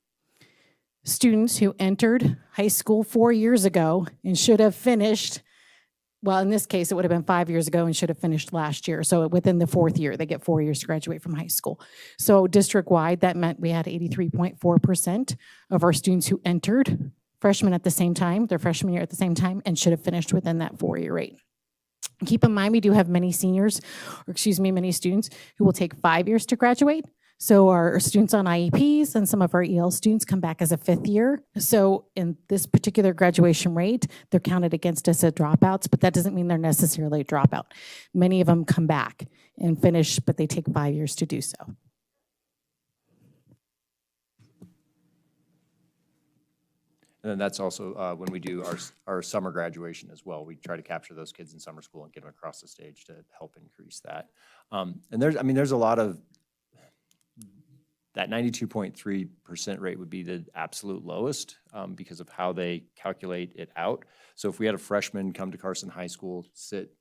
students who entered high school 4 years ago and should have finished, well, in this case, it would have been 5 years ago and should have finished last year. So within the fourth year, they get 4 years to graduate from high school. So district-wide, that meant we had 83.4% of our students who entered freshmen at the same time, their freshman year at the same time, and should have finished within that 4-year rate. Keep in mind, we do have many students who will take 5 years to graduate. So our students on IEPs and some of our EL students come back as a fifth year. So in this particular graduation rate, they're counted against us as dropouts, but that doesn't mean they're necessarily a dropout. Many of them come back and finish, but they take 5 years to do so. And then that's also when we do our summer graduation as well. We try to capture those kids in summer school and get them across the stage to help increase that. And there's a lot of, that 92.3% rate would be the absolute lowest because of how they calculate it out. So if we had a freshman come to Carson High School, sit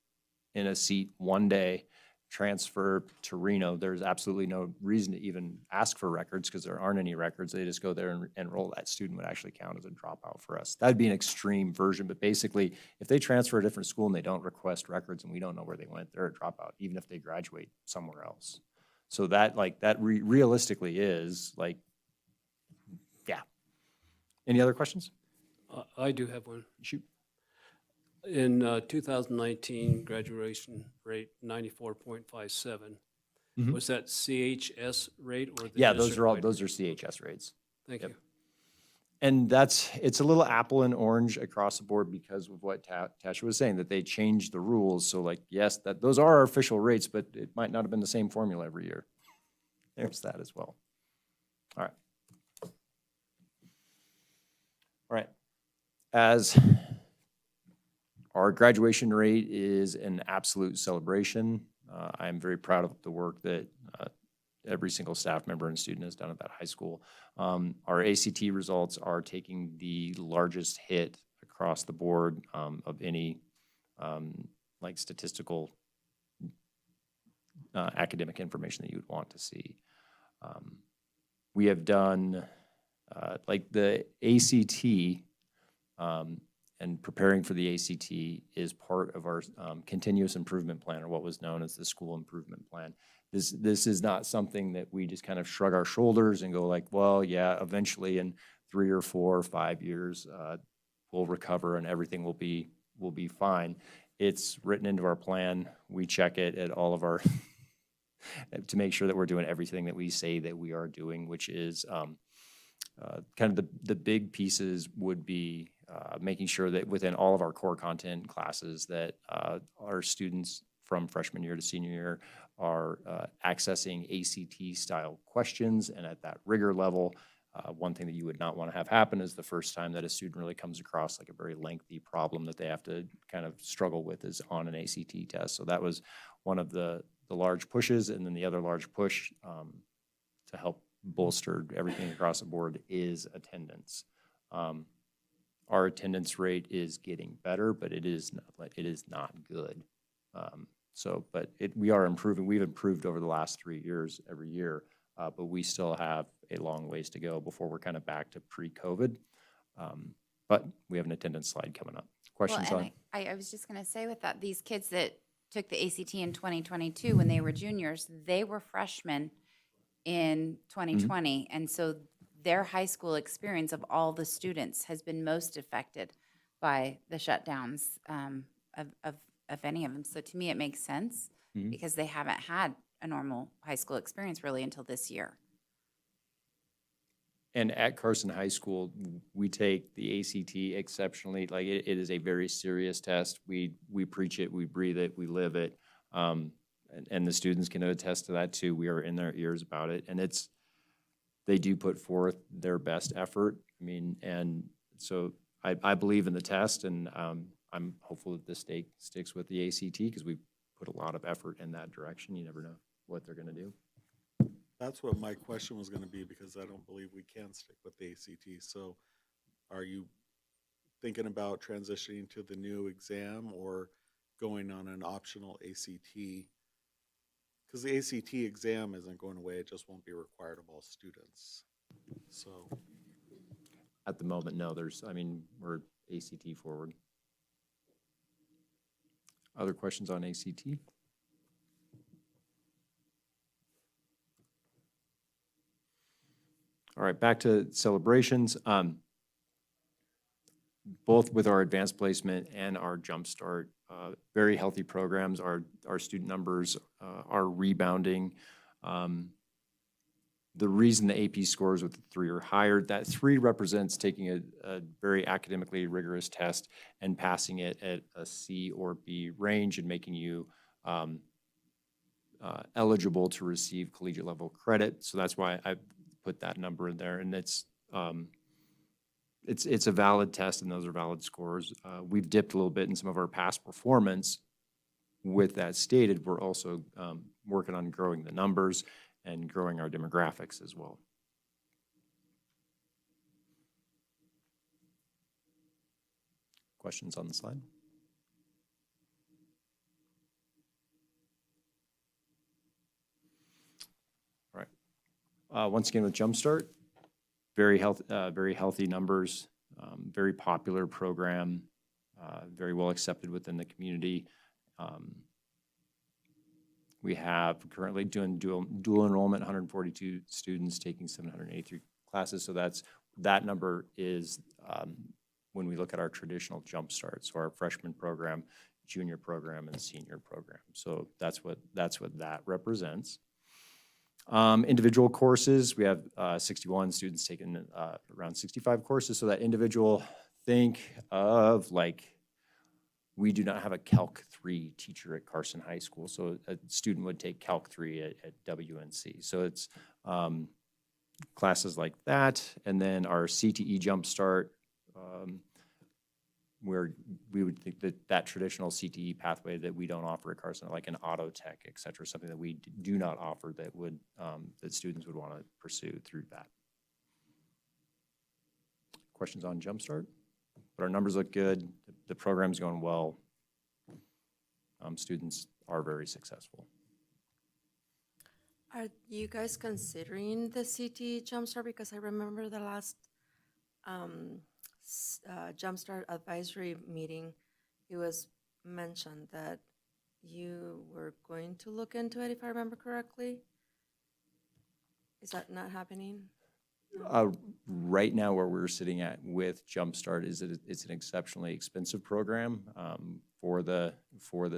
in a seat one day, transfer to Reno, there's absolutely no reason to even ask for records because there aren't any records. They just go there and enroll. That student would actually count as a dropout for us. That'd be an extreme version, but basically, if they transfer a different school and they don't request records and we don't know where they went, they're a dropout, even if they graduate somewhere else. So that realistically is yeah. Any other questions? I do have one. Shoot. In 2019, graduation rate 94.57. Was that CHS rate or the Yeah, those are district-wide? CHS rates. Thank Yep. you. And it's a little apple and orange across the board because of what Tasha was saying, that they changed the rules. So yes, those are our official rates, but it might not have been the same formula every year. There's that as well. All right. All right. As our graduation rate is an absolute celebration, I am very proud of the work that every single staff member and student has done at that high school. Our ACT results are taking the largest hit across the board of any statistical academic information that you would want to see. We have done the ACT and preparing for the ACT is part of our continuous improvement plan, or what was known as the school improvement plan. This is not something that we just kind of shrug our shoulders and go well, yeah, eventually in 3 or 4 or 5 years, we'll recover and everything will be fine. It's written into our plan. We check it at all of our, to make sure that we're doing everything that we say that we are doing, which is kind of the big pieces would be making sure that within all of our core content classes that our students from freshman year to senior year are accessing ACT style questions, and at that rigor level, one thing that you would not want to have happen is the first time that a student really comes across like a very lengthy problem that they have to kind of struggle with is on an ACT test. So that was one of the large pushes, and then the other large push to help bolster everything across the board is attendance. Our attendance rate is getting better, but it is not good. But we are improving. We've improved over the last 3 years every year, but we still have a long ways to go before we're kind of back to pre-COVID. But we have an attendance slide coming up. Questions Well, on? and I was just going to say with that, these kids that took the ACT in 2022 when they were juniors, they were freshmen in 2020. And so their high school experience of all the students has been most affected by the shutdowns of any of them. So to me, it makes sense because they haven't had a normal high school experience really until this year. And at Carson High School, we take the ACT exceptionally, like it is a very serious test. We preach it, we breathe it, we live it. And the students can attest to that too. We are in their ears about it. And they do put forth their best effort. I mean, and so I believe in the test, and I'm hopeful that the state sticks with the ACT because we've put a lot of effort in that direction. You never know what they're gonna do. That's what my question was gonna be, because I don't believe we can stick with the ACT. So are you thinking about transitioning to the new exam or going on an optional ACT? Because the ACT exam isn't going away, it just won't be required of all students. So At the moment, no, we're ACT forward. Other questions on ACT? All right, back to celebrations. Both with our advanced placement and our Jumpstart, very healthy programs. Our student numbers are rebounding. The reason the AP scores with the 3 are higher, that 3 represents taking a very academically rigorous test and passing it at a C or B range and making you eligible to receive collegiate level credit. So that's why I put that number in there, and it's a valid test, and those are valid scores. We've dipped a little bit in some of our past performance. With that stated, we're also working on growing the numbers and growing our demographics as well. Questions on the slide? All right. Once again, with Jumpstart, very healthy numbers, very popular program, very well accepted within the community. We have currently doing dual enrollment, 142 students taking 783 classes. So that number is when we look at our traditional Jumpstart, so our freshman program, junior program, and senior program. So that's what that represents. Individual courses, we have 61 students taking around 65 courses. So that individual, think of like, we do not have a Calc 3 teacher at Carson High School. So a student would take Calc 3 at WNC. So it's classes like that. And then our CTE Jumpstart, where we would think that traditional CTE pathway that we don't offer at Carson, like an auto tech, et cetera, something that we do not offer that would that students would want to pursue through that. Questions on Jumpstart? But our numbers look good. The program's going well. Students are very successful. Are you guys considering the CTE Jumpstart? Because I remember the last Jumpstart advisory meeting, it was mentioned that you were going to look into it, if I remember correctly. Is that not happening? Right now, where we're sitting at with Jumpstart is that it's an exceptionally expensive program for the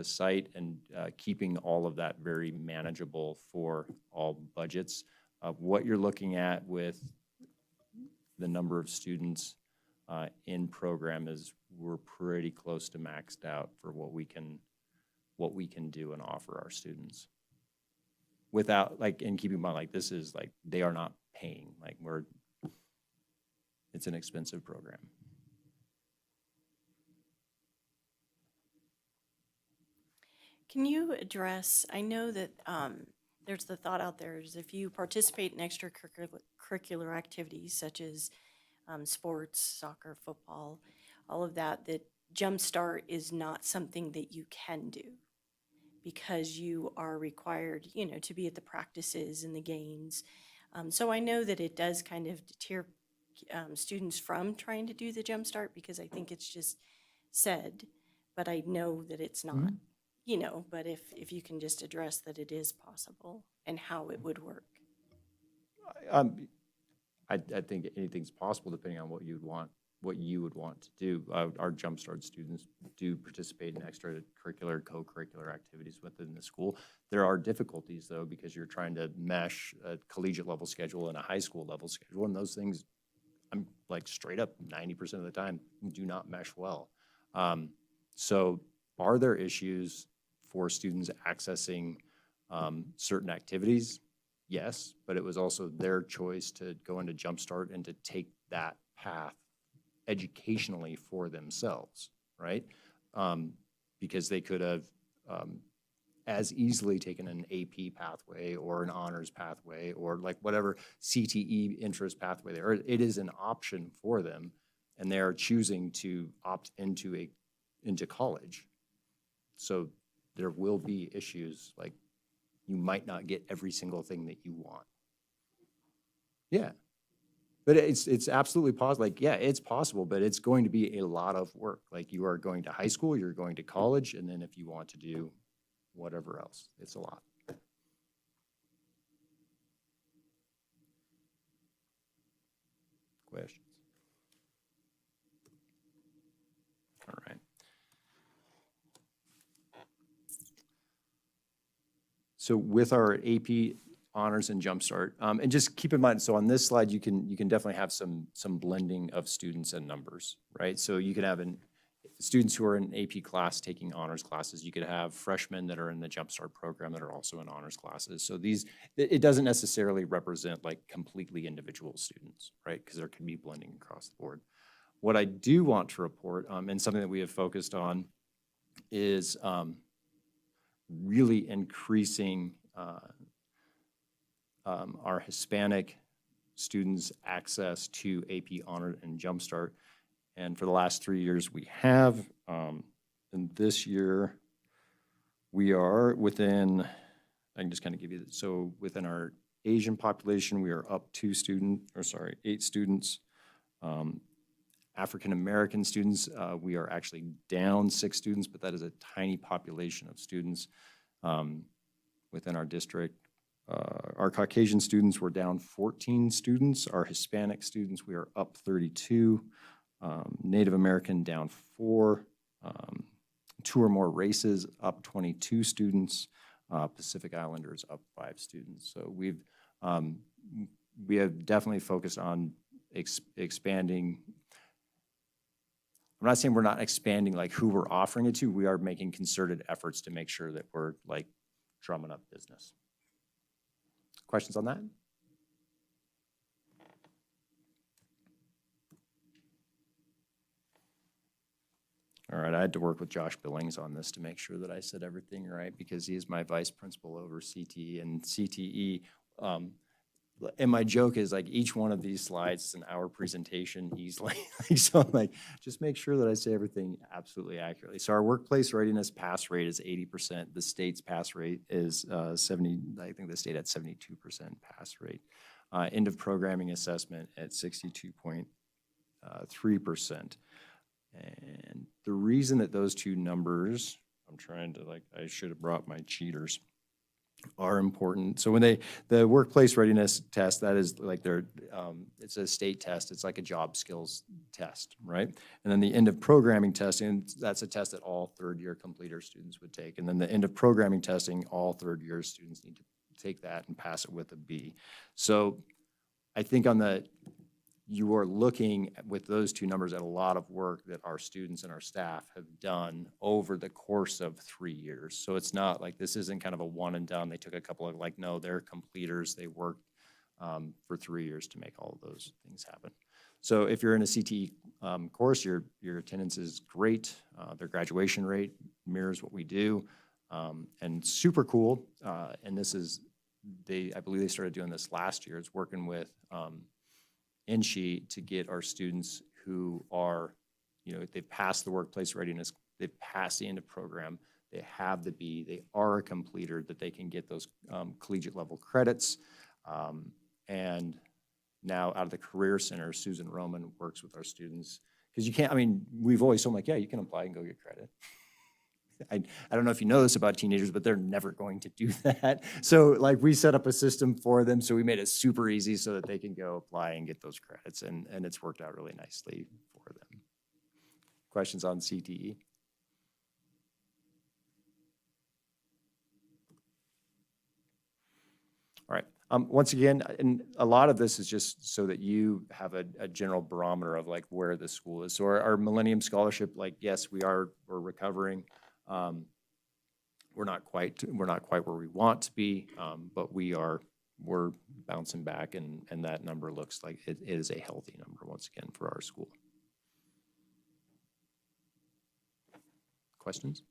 site, and keeping all of that very manageable for all budgets. What you're looking at with the number of students in program is we're pretty close to maxed out for what we can do and offer our students. Without, like, and keep in mind, like, this is like, they are not paying, like, it's an expensive program. Can you address, I know that there's the thought out there is if you participate in extracurricular activities such as sports, soccer, football, all of that, that Jumpstart is not something that you can do because you are required, you know, to be at the practices and the games. So I know that it does kind of deter students from trying to do the Jumpstart because I think it's just said, but I know that it's not. You know, but if you can just address that it is possible and how it would work. I think anything's possible depending on what you would want to do. Our Jumpstart students do participate in extracurricular, co-curricular activities within the school. There are difficulties though, because you're trying to mesh a collegiate level schedule and a high school level schedule, and those things, I'm like straight up 90% of the time do not mesh well. So are there issues for students accessing certain activities? Yes, but it was also their choice to go into Jumpstart and to take that path educationally for themselves, right? Because they could have as easily taken an AP pathway or an honors pathway or like whatever CTE interest pathway there. It is an option for them, and they are choosing to opt into college. So there will be issues, like you might not get every single thing that you want. Yeah, but it's absolutely possible. Like, yeah, it's possible, but it's going to be a lot of work. Like, you are going to high school, you're going to college, and then if you want to do whatever else, it's a lot. Questions? All right. So with our AP honors and Jumpstart, and just keep in mind, so on this slide, you can definitely have some blending of students and numbers, right? So you could have students who are in AP class taking honors classes. You could have freshmen that are in the Jumpstart program that are also in honors classes. So it doesn't necessarily represent like completely individual students, right? Because there can be blending across the board. What I do want to report, and something that we have focused on, is really increasing our Hispanic students' access to AP Honor and Jumpstart. And for the last 3 years, we have. And this year, we are within, I can just kind of give you, so within our Asian population, we are up 8 students. African-American students, we are actually down 6 students, but that is a tiny population of students within our district. Our Caucasian students were down 14 students. Our Hispanic students, we are up 32. Native American down 4. 2 or more races up 22 students. Pacific Islanders up 5 students. So we have definitely focused on expanding. I'm not saying we're not expanding like who we're offering it to. We are making concerted efforts to make sure that we're like drumming up business. Questions on that? All right, I had to work with Josh Billings on this to make sure that I said everything right, because he is my vice principal over CTE and CTE. And my joke is like each one of these slides is an hour presentation easily. So I'm like, just make sure that I say everything absolutely accurately. So our workplace readiness pass rate is 80%. The state's pass rate is 70, I think the state had 72% pass rate. End of programming assessment at 62.3%. And the reason that those two numbers, I'm trying to I should have brought my cheaters. are important. So when the workplace readiness test, that is like it's a state test. It's like a job skills test, right? And then the end of programming testing, that's a test that all third-year completer students would take. And then the end of programming testing, all third-year students need to take that and pass it with a B. So I think you are looking with those two numbers at a lot of work that our students and our staff have done over the course of 3 years. So it's not like this isn't kind of a one and done. They took a couple of no, they're completers. They worked for 3 years to make all of those things happen. So if you're in a CTE course, your attendance is great. Their graduation rate mirrors what we do, and super cool. And this is I believe they started doing this last year. It's working with NSHE to get our students who are, they've passed the workplace readiness, they've passed the end of program, they have the B, they are a completer, that they can get those collegiate level credits. And now out of the Career Center, Susan Roman works with our students. Because you can't, we've always told them yeah, you can apply and go get credit. I don't know if you know this about teenagers, but they're never going to do that. So we set up a system for them. So we made it super easy so that they can go apply and get those credits. And it's worked out really nicely for them. Questions on CTE? All right. Once again, and a lot of this is just so that you have a general barometer of where the school is. So our Millennium Scholarship, yes, we're recovering. We're not quite where we want to be, but we're bouncing back, and that number looks like it is a healthy number once again for our school. Questions?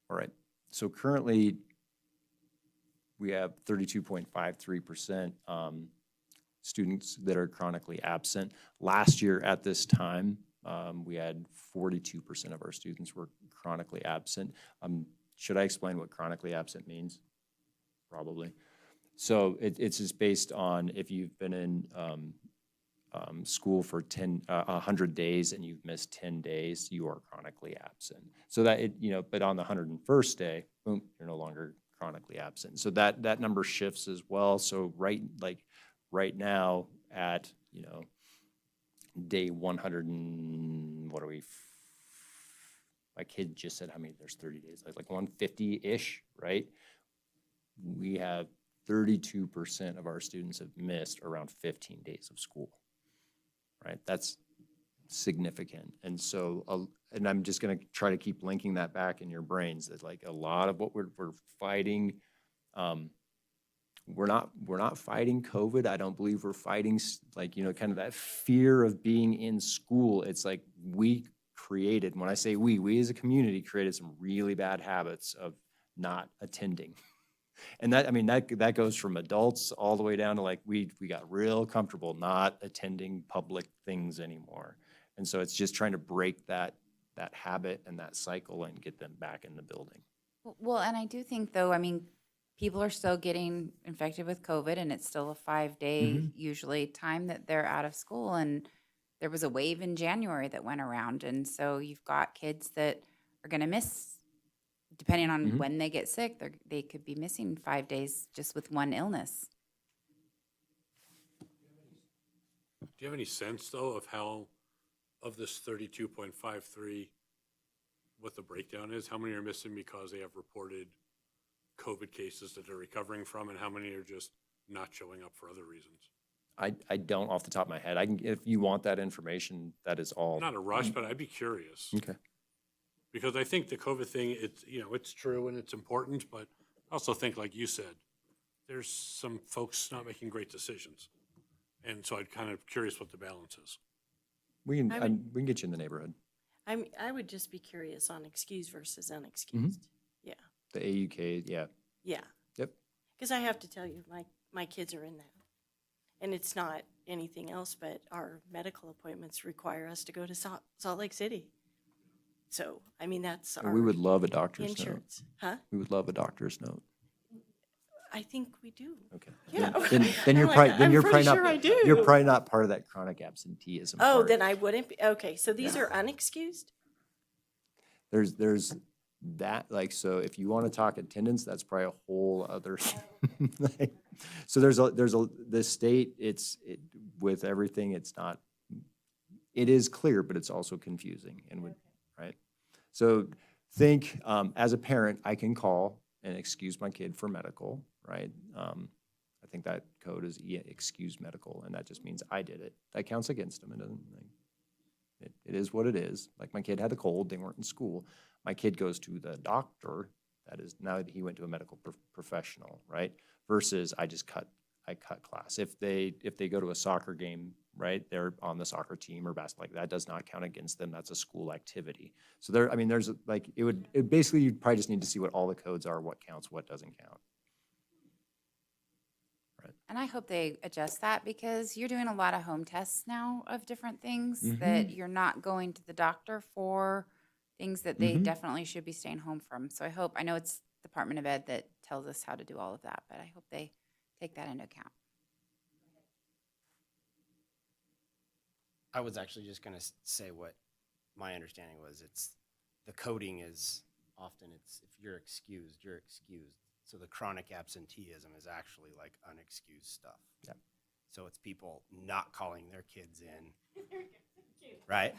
All right. So currently, we have 32.53% students that are chronically absent. Last year at this time, we had 42% of our students were chronically absent. Should I explain what chronically absent means? Probably. So it's just based on if you've been in school for 100 days and you've missed 10 days, you are chronically absent. So that but on the 101st day, boom, you're no longer chronically absent. So that number shifts as well. So right now at day 100 and what are we? My kid just said how many? There's 30 days, like 150-ish, right? We have 32% of our students have missed around 15 days of school, right? That's significant. And so, and I'm just going to try to keep linking that back in your brains that a lot of what we're fighting, we're not fighting COVID. I don't believe we're fighting kind of that fear of being in school. It's we created, when I say we as a community created some really bad habits of not attending. And that goes from adults all the way down to we got real comfortable not attending public things anymore. And so it's just trying to break that habit and that cycle and get them back in the building. Well, and I do think though, people are still getting infected with COVID, and it's still a 5-day usually time that they're out of school. And there was a wave in January that went around. And so you've got kids that are going to miss, depending on when they get sick, they could be missing 5 days just with one illness. Do you have any sense, though, of how, of this 32.53, what the breakdown is? How many are missing because they have reported COVID cases that they're recovering from, and how many are just not showing up for other reasons? I don't off the top of my head. If you want that information, that is all. Not a rush, but I'd be curious. Okay. Because I think the COVID thing, it's true and it's important, but I also think, like you said, there's some folks not making great decisions. And so I'm kind of curious what the balance is. We can get you in the neighborhood. I would just be curious on excused versus unexcused. Yeah. The AUK, yeah. Yeah. Yep. Because I have to tell you, my kids are in that. And it's not anything else, but our medical appointments require us to go to Salt Lake City. So, that's our We would love a doctor's insurance. note. Huh? We would love a doctor's note. I think we do. Okay. Yeah. Then you're probably sure I do. You're probably not part of that chronic absenteeism. Oh, part. then I wouldn't be. Okay, so these are unexcused? there's that, like, so if you want to talk attendance, that's probably a whole other. like, so the state, with everything, it's not, it is clear, but it's also confusing right? So think, as a parent, I can call and excuse my kid for medical, right? I think that code is excuse medical, and that just means I did it. That counts against them. It doesn't, it is what it is. Like, my kid had a cold, they weren't in school. My kid goes to the doctor, that is, now that he went to a medical professional, right? Versus I cut class. If they go to a soccer game, right, they're on the soccer team or basketball, like that does not count against them. That's a school activity. So there's like, basically, you'd probably just need to see what all the codes are, what counts, what doesn't count. And I hope they adjust that, because you're doing a lot of home tests now of different things that you're not going to the doctor for, things that they definitely should be staying home from. So I know it's Department of Ed that tells us how to do all of that, but I hope they take that into account. I was actually just going to say what my understanding was. It's the coding is often if you're excused, you're excused. So the chronic absenteeism is actually like unexcused stuff. Yeah. So it's people not calling their kids in. Right?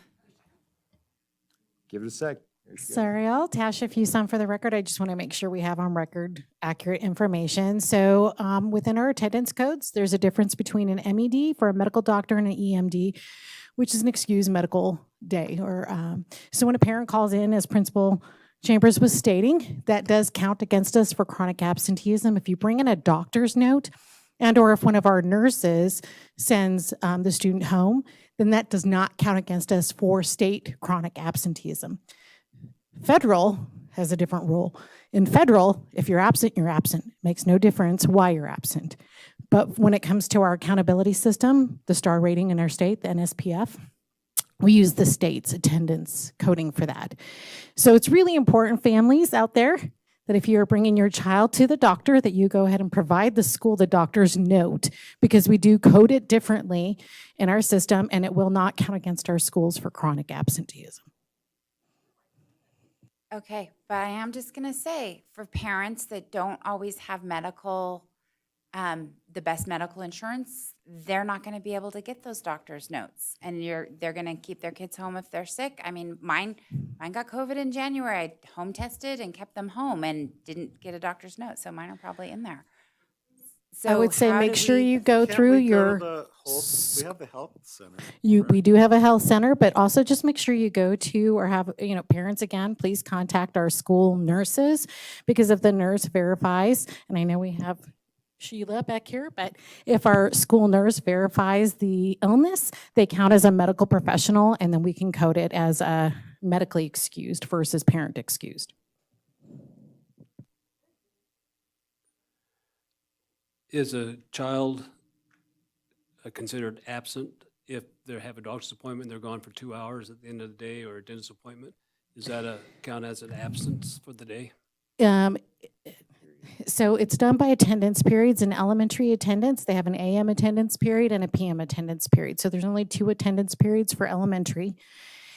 Give it a sec. There she goes. Sariel, Tasha Fuson for the record. I just want to make sure we have on record accurate information. So within our attendance codes, there's a difference between an MED for a medical doctor and an EMD, which is an excused medical day. So when a parent calls in, as Principal Chambers was stating, that does count against us for chronic absenteeism. If you bring in a doctor's note, and or if one of our nurses sends the student home, then that does not count against us for state chronic absenteeism. Federal has a different rule. In federal, if you're absent, you're absent. It makes no difference why you're absent. But when it comes to our accountability system, the star rating in our state, the NSPF, we use the state's attendance coding for that. So it's really important, families out there, that if you're bringing your child to the doctor, that you go ahead and provide the school the doctor's note, because we do code it differently in our system, and it will not count against our schools for chronic absenteeism. Okay, but I am just going to say, for parents that don't always have the best medical insurance, they're not going to be able to get those doctor's notes, and they're going to keep their kids home if they're sick. I mean, mine got COVID in January. I home tested and kept them home and didn't get a doctor's note, so mine are probably in there. So I would say how make do sure we- you go Can't through we go your. to we have the health center. We do have a health center, but also just make sure you go to, or have, parents, again, please contact our school nurses, because if the nurse verifies, and I know we have Sheila back here, but if our school nurse verifies the illness, they count as a medical professional, and then we can code it as a medically excused versus parent excused. Is a child considered absent if they have a doctor's appointment, they're gone for 2 hours at the end of the day, or a dentist appointment? Is that count as an absence for the day? So it's done by attendance periods. In elementary attendance, they have an AM attendance period and a PM attendance period. So there's only 2 attendance periods for elementary.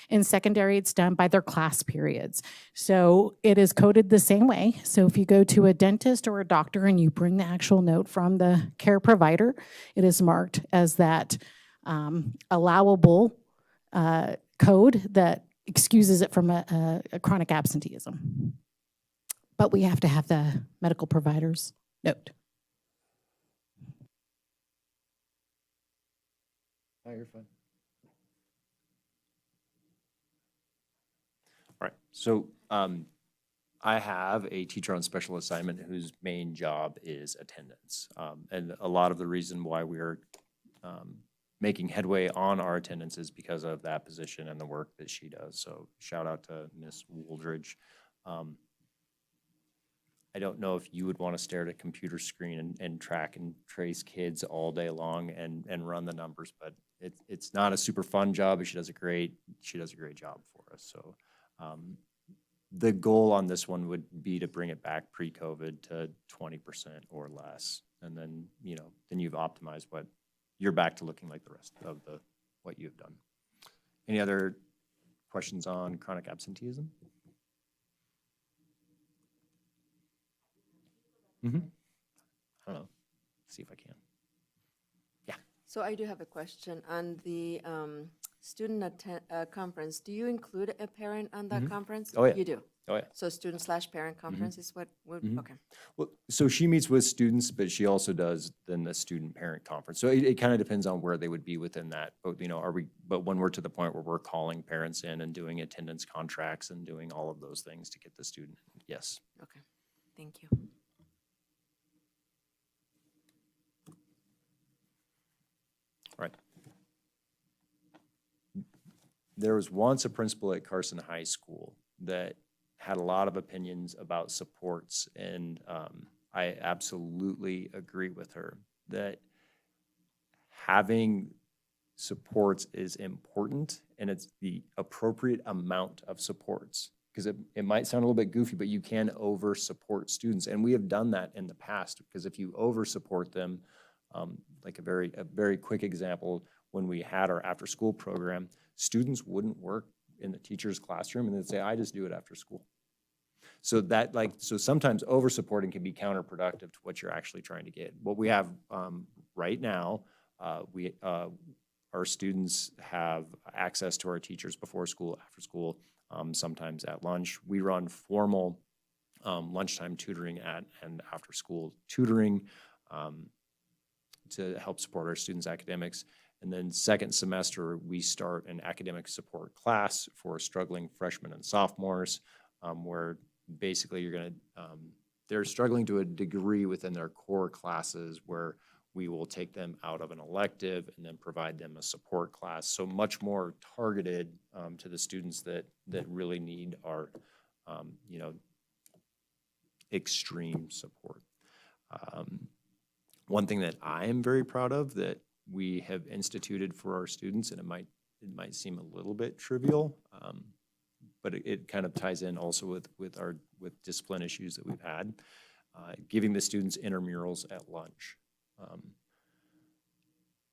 In secondary, it's done by their class periods. So it is coded the same way. So if you go to a dentist or a doctor and you bring the actual note from the care provider, it is marked as that allowable code that excuses it from a chronic absenteeism. But we have to have the medical provider's note. No, you're fine. All right, so I have a teacher on special assignment whose main job is attendance. And a lot of the reason why we're making headway on our attendance is because of that position and the work that she does. So shout out to Miss Wooldridge. I don't know if you would want to stare at a computer screen and track and trace kids all day long and run the numbers, but it's not a super fun job, but she does a great job for us. So the goal on this one would be to bring it back pre-COVID to 20% or less. And then, then you've optimized what you're back to looking like the rest of what you've done. Any other questions on chronic absenteeism? I don't know. See if I can. So I do have a question. On the conference, do you include a parent on that conference? Oh, yeah. You do? Oh, yeah. So student/parent conference is what, okay. Well, so she meets with students, but she also does then the student-parent conference. So it kind of depends on where they would be within that. But, but when we're to the point where we're calling parents in and doing attendance contracts and doing all of those things to get the student, yes. Okay, thank you. Right. There was once a principal at Carson High School that had a lot of opinions about supports, and I absolutely agree with her that having supports is important, and it's the appropriate amount of supports. Because it might sound a little bit goofy, but you can over-support students, and we have done that in the past, because if you over-support them, like a very quick example, when we had our after-school program, students wouldn't work in the teacher's classroom, and they'd say, I just do it after school. So so sometimes over-supporting can be counterproductive to what you're actually trying to get. What we have right now, our students have access to our teachers before school, after school, sometimes at lunch. We run formal lunchtime tutoring and after-school tutoring to help support our students' academics. And then second semester, we start an academic support class for struggling freshmen and sophomores, where basically they're struggling to a degree within their core classes, where we will take them out of an elective and then provide them a support class. So much more targeted to the students that really need our, extreme support. One thing that I am very proud of that we have instituted for our students, and it might seem a little bit trivial, but it kind of ties in also with discipline issues that we've had, giving the students intramurals at lunch.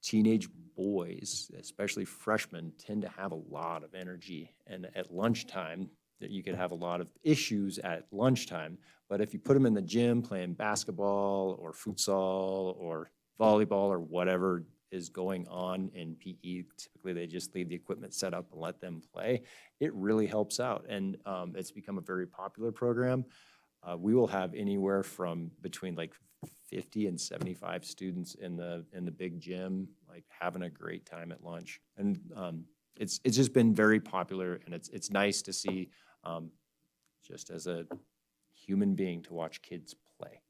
Teenage boys, especially freshmen, tend to have a lot of energy, and at lunchtime, that you could have a lot of issues at lunchtime, but if you put them in the gym playing basketball or futsal or volleyball or whatever is going on in PE, typically they just leave the equipment set up and let them play. It really helps out, and it's become a very popular program. We will have anywhere from between like 50 and 75 students in the big gym, like having a great time at lunch, and it's just been very popular, and it's nice to see, just as a human being, to watch kids play,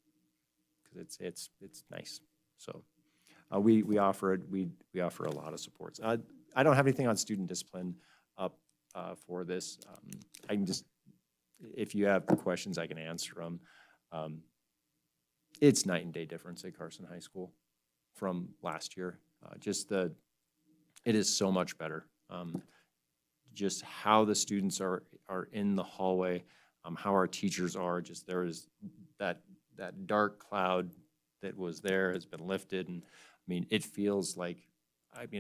because it's nice. So we offer a lot of supports. I don't have anything on student discipline up for this. I can just, if you have questions, I can answer them. It's night and day difference at Carson High School from last year. It is so much better. Just how the students are in the hallway, how our teachers are, just there is that dark cloud that was there has been lifted, and I mean, it feels like,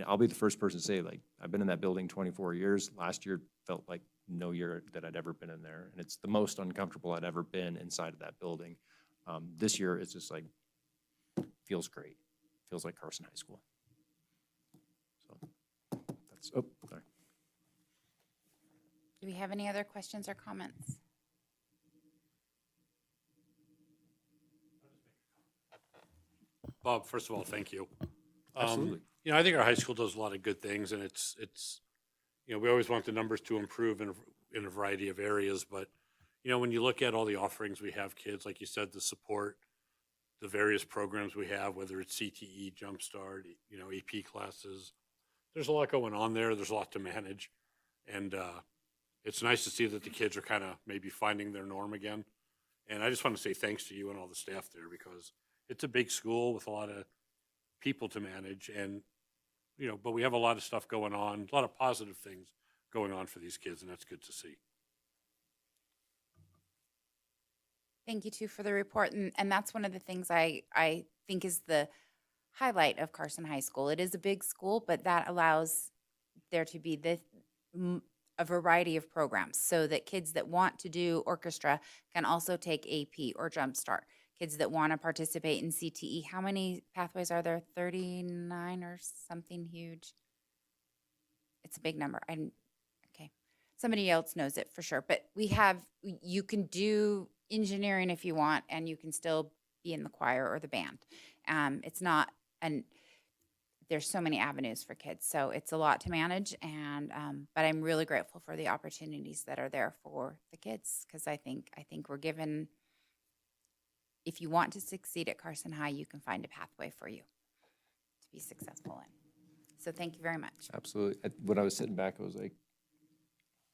I'll be the first person to say, like, I've been in that building 24 years. Last year felt like no year that I'd ever been in there, and it's the most uncomfortable I'd ever been inside of that building. This year, it's just like, feels great. Feels like Carson High School. So that's, oh, sorry. Do we have any other questions or comments? Bob, first of all, thank you. Absolutely. I think our high school does a lot of good things, and it's we always want the numbers to improve in a variety of areas, but when you look at all the offerings we have kids, like you said, the support, the various programs we have, whether it's CTE, Jumpstart, AP classes, there's a lot going on there. There's a lot to manage, and it's nice to see that the kids are kind of maybe finding their norm again. And I just want to say thanks to you and all the staff there, because it's a big school with a lot of people to manage, and but we have a lot of stuff going on, a lot of positive things going on for these kids, and that's good to see. Thank you too for the report, and that's one of the things I think is the highlight of Carson High School. It is a big school, but that allows there to be a variety of programs, so that kids that want to do orchestra can also take AP or Jumpstart. kids that want to participate in CTE. How many pathways are there? 39 or something huge? It's a big number. Okay. Somebody else knows it for sure, but you can do engineering if you want, and you can still be in the choir or the band. It's not there's so many avenues for kids, so it's a lot to manage. But I'm really grateful for the opportunities that are there for the kids, because I think we're given. If you want to succeed at Carson High, you can find a pathway for you to be successful in. So thank you very much. Absolutely. When I was sitting back, I was like,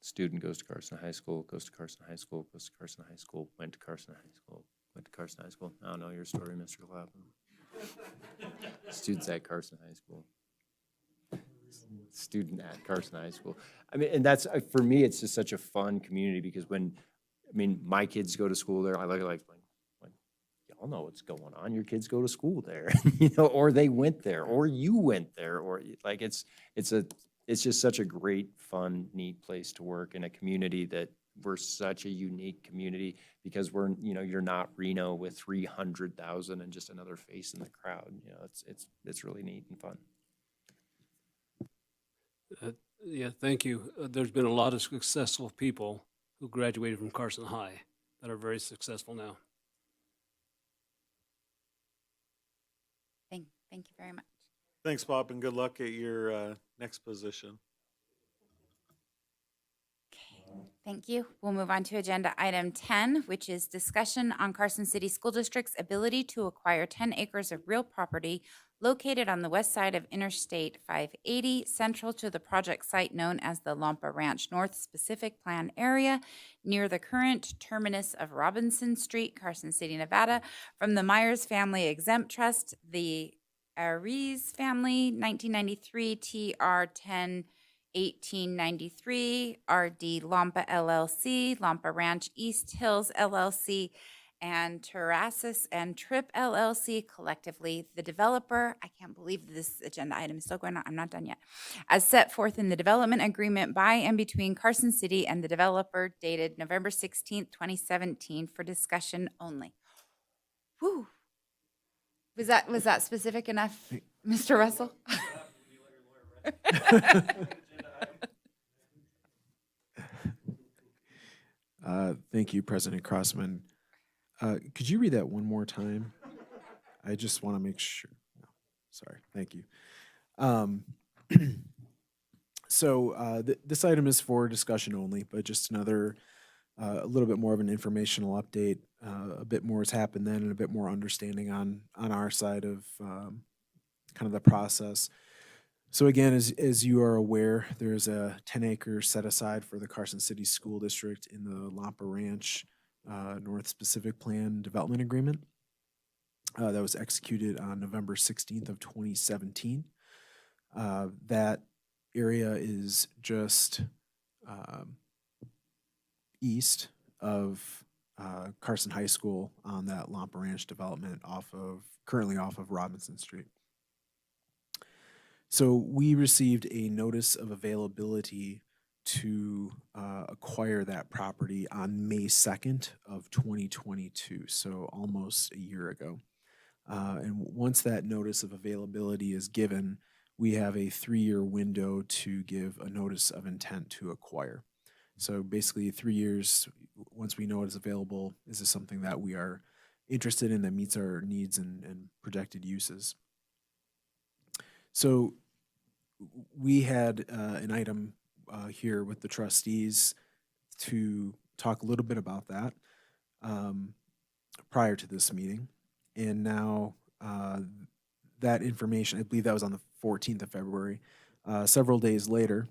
student goes to Carson High School, goes to Carson High School, goes to Carson High School, went to Carson High School, went to Carson High School. I don't know your story, Mr. Clapham. Students at Carson High School. Student at Carson High School. I mean, and that's, for me, it's just such a fun community, because my kids go to school there. I like, y'all know what's going on. Your kids go to school there, or they went there, or you went there, or like, it's just such a great, fun, neat place to work in a community that we're such a unique community, because you're not Reno with 300,000 and just another face in the crowd. It's really neat and fun. Yeah, thank you. There's been a lot of successful people who graduated from Carson High that are very successful now. Thank you very much. Thanks, Bob, and good luck at your next position. Thank you. We'll move on to agenda item 10, which is discussion on Carson City School District's ability to acquire 10 acres of real property located on the west side of Interstate 580, central to the project site known as the Lampa Ranch North Specific Plan Area, near the current terminus of Robinson Street, Carson City, Nevada, from the Myers Family Exempt Trust, the Aries Family, 1993, TR 10. 1893, RD Lampa LLC, Lampa Ranch East Hills LLC, and Terraces and Trip LLC, collectively the developer. I can't believe this agenda item is still going on. I'm not done yet. As set forth in the development agreement by and between Carson City and the developer, dated November 16th, 2017, for discussion only. Whew. Was that specific enough, Mr. Russell? Thank you, President Crossman. Could you read that one more time? I just want to make sure. No, sorry. Thank you. This item is for discussion only, but just another, a little bit more of an informational update. A bit more has happened then, and a bit more understanding on our side of kind of the process. So again, as you are aware, there's a 10 acre set aside for the Carson City School District in the Lampa Ranch North Specific Plan Development Agreement that was executed on November 16th of 2017. That area is just east of Carson High School on that Lampa Ranch development currently off of Robinson Street. So we received a notice of availability to acquire that property on May 2nd of 2022, so almost a year ago. And once that notice of availability is given, we have a 3-year window to give a notice of intent to acquire. So basically 3 years, once we know it is available, is this something that we are interested in that meets our needs and projected uses. So we had an item here with the trustees to talk a little bit about that prior to this meeting. And now that information, I believe that was on the 14th of February. Several days later,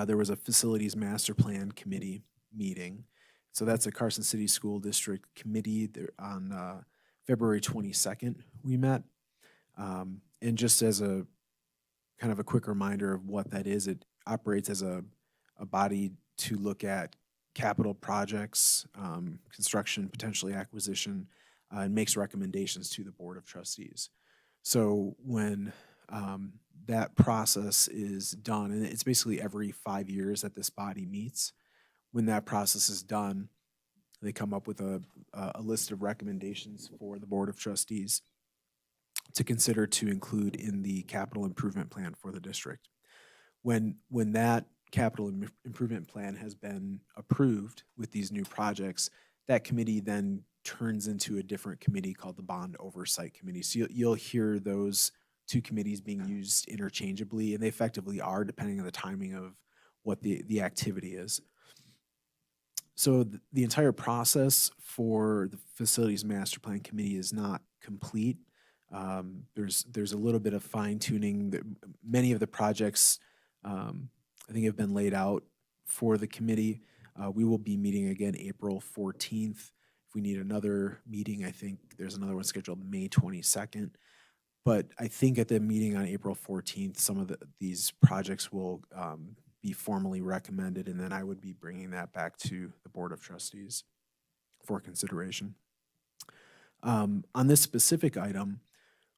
there was a Facilities Master Plan Committee meeting. So that's a Carson City School District Committee. On February 22nd, we met. And just as a kind of a quick reminder of what that is, it operates as a body to look at capital projects, construction, potentially acquisition, and makes recommendations to the Board of Trustees. So when that process is done, and it's basically every 5 years that this body meets, when that process is done, They come up with a list of recommendations for the Board of Trustees to consider to include in the capital improvement plan for the district. When that capital improvement plan has been approved with these new projects, that committee then turns into a different committee called the Bond Oversight Committee. So you'll hear those two committees being used interchangeably, and they effectively are, depending on the timing of what the activity is. So the entire process for the Facilities Master Plan Committee is not complete. There's a little bit of fine tuning. Many of the projects I think have been laid out for the committee. We will be meeting again April 14th. If we need another meeting, I think there's another one scheduled May 22nd. But I think at the meeting on April 14th, some of these projects will be formally recommended, and then I would be bringing that back to the Board of Trustees for consideration. On this specific item,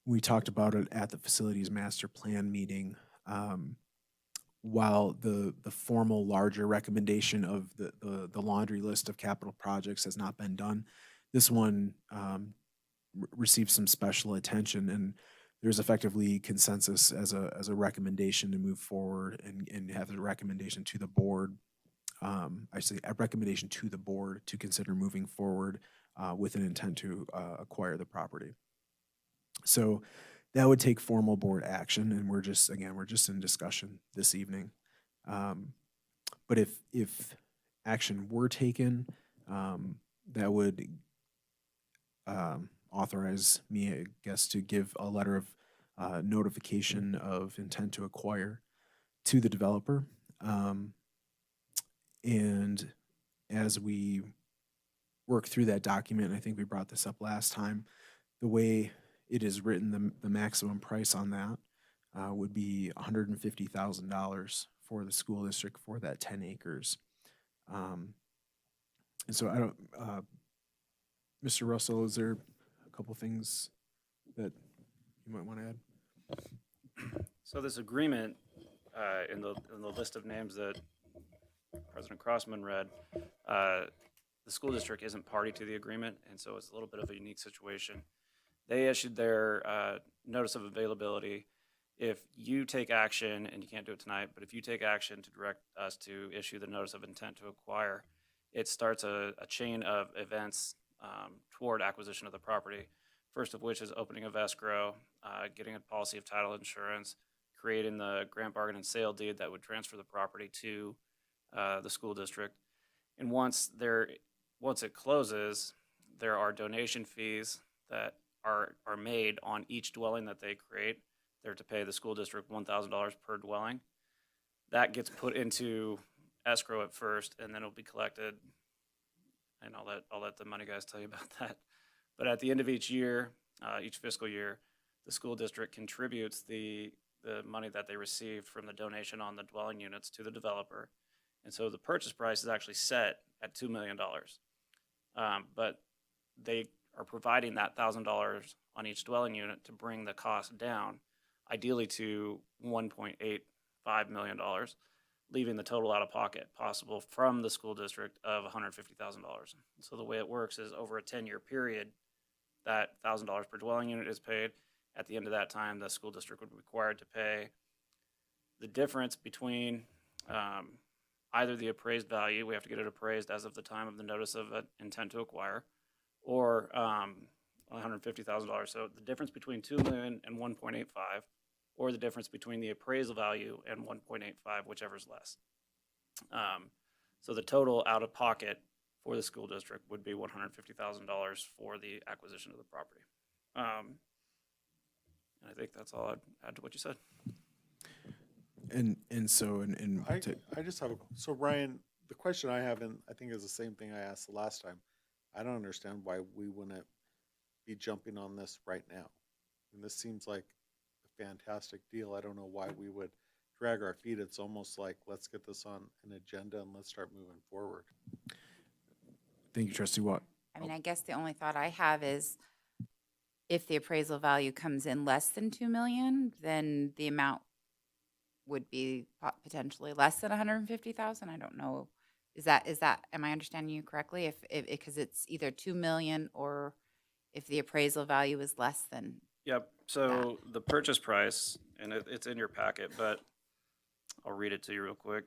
we talked about it at the Facilities Master Plan meeting. While the formal larger recommendation of the laundry list of capital projects has not been done, this one received some special attention, and there's effectively consensus as a recommendation to move forward and have a recommendation to the board. I say a recommendation to the board to consider moving forward with an intent to acquire the property. So that would take formal board action, and we're just in discussion this evening. But if action were taken, that would authorize me, I guess, to give a letter of notification of intent to acquire to the developer. And as we work through that document, I think we brought this up last time, the way it is written, the maximum price on that would be $150,000 for the school district for that 10 acres. And so I don't, Mr. Russell, is there a couple things that you might want to add? So this agreement, in the list of names that President Crossman read, the school district isn't party to the agreement, and so it's a little bit of a unique situation. They issued their notice of availability. If you take action, and you can't do it tonight, but if you take action to direct us to issue the notice of intent to acquire, it starts a chain of events toward acquisition of the property. First of which is opening of escrow, getting a policy of title insurance, creating the grant bargain and sale deed that would transfer the property to the school district. And once it closes, there are donation fees that are made on each dwelling that they create. They're to pay the school district $1,000 per dwelling. That gets put into escrow at first, and then it'll be collected. And I'll let the money guys tell you about that. But at the end of each year, each fiscal year, the school district contributes the money that they received from the donation on the dwelling units to the developer. And so the purchase price is actually set at $2 million. But they are providing that $1,000 on each dwelling unit to bring the cost down, ideally to $1.85 million, leaving the total out of pocket possible from the school district of $150,000. So the way it works is over a 10-year period, that $1,000 per dwelling unit is paid. At the end of that time, the school district would be required to pay the difference between either the appraised value, we have to get it appraised as of the time of the notice of intent to acquire, or $150,000. So the difference between $2 million and $1.85, or the difference between the appraisal value and $1.85, whichever's less. So the total out of pocket for the school district would be $150,000 for the acquisition of the property. And I think that's all I'd add to what you said. I just have so Ryan, the question I have, and I think is the same thing I asked the last time. I don't understand why we wouldn't be jumping on this right now. And this seems like a fantastic deal. I don't know why we would drag our feet. It's almost like, let's get this on an agenda and let's start moving forward. Thank you, Trustee Watt. I mean, I guess the only thought I have is if the appraisal value comes in less than 2 million, then the amount would be potentially less than 150,000. I don't know Is that, am I understanding you correctly? Because it's either 2 million or if the appraisal value is less than, Yep, so the purchase price, and it's in your packet, but I'll read it to you real quick.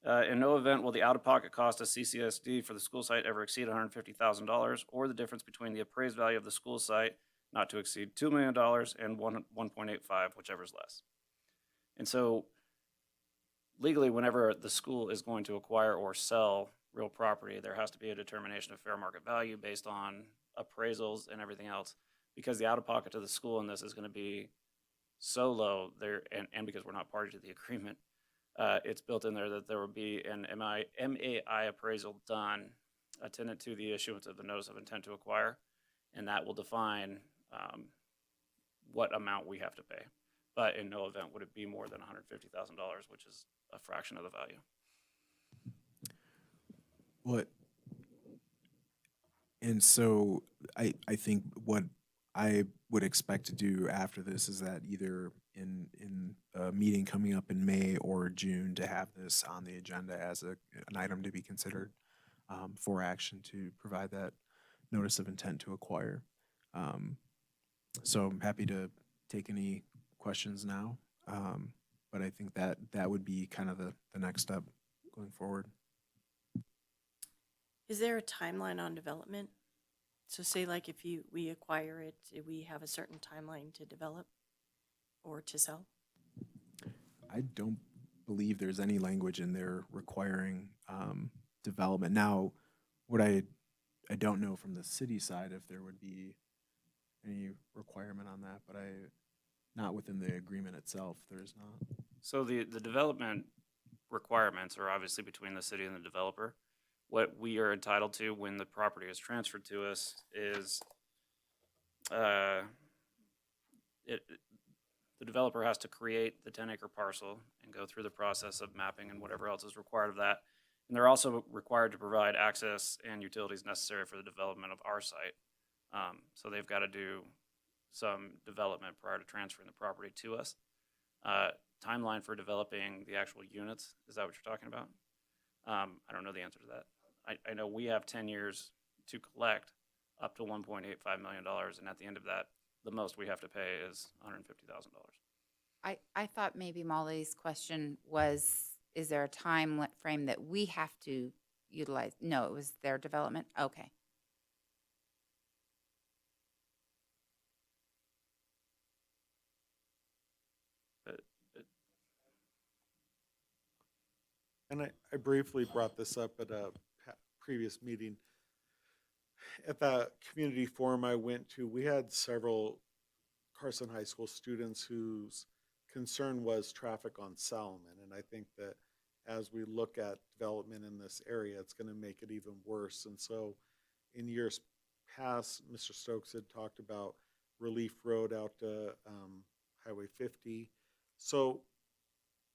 In no event will the out-of-pocket cost of CCSD for the school site ever exceed $150,000, or the difference between the appraised value of the school site not to exceed $2 million and 1.85, whichever is less. And so legally, whenever the school is going to acquire or sell real property, there has to be a determination of fair market value based on appraisals and everything else. Because the out-of-pocket to the school in this is going to be so low there, and because we're not party to the agreement, it's built in there that there will be an MAI appraisal done attendant to the issuance of the notice of intent to acquire, and that will define what amount we have to pay. But in no event would it be more than $150,000, which is a fraction of the value. What? And so I think what I would expect to do after this is that either in a meeting coming up in May or June to have this on the agenda as an item to be considered for action to provide that notice of intent to acquire. So I'm happy to take any questions now, but I think that would be kind of the next step going forward. Is there a timeline on development? So say like if we acquire it, do we have a certain timeline to develop or to sell? I don't believe there's any language in there requiring development. Now, what I don't know from the city side if there would be any requirement on that, but not within the agreement itself, there's not. So the development requirements are obviously between the city and the developer. What we are entitled to when the property is transferred to us is the developer has to create the 10-acre parcel and go through the process of mapping and whatever else is required of that. And they're also required to provide access and utilities necessary for the development of our site. So they've got to do some development prior to transferring the property to us. Timeline for developing the actual units, is that what you're talking about? I don't know the answer to that. I know we have 10 years to collect up to $1.85 million, and at the end of that, the most we have to pay is $150,000. I thought maybe Molly's question was, is there a time frame that we have to utilize? No, it was their development? Okay. And I briefly brought this up at a previous meeting. At the community forum I went to, we had several Carson High School students whose concern was traffic on Salomon. And I think that as we look at development in this area, it's going to make it even worse. And so in years past, Mr. Stokes had talked about Relief Road out to Highway 50. So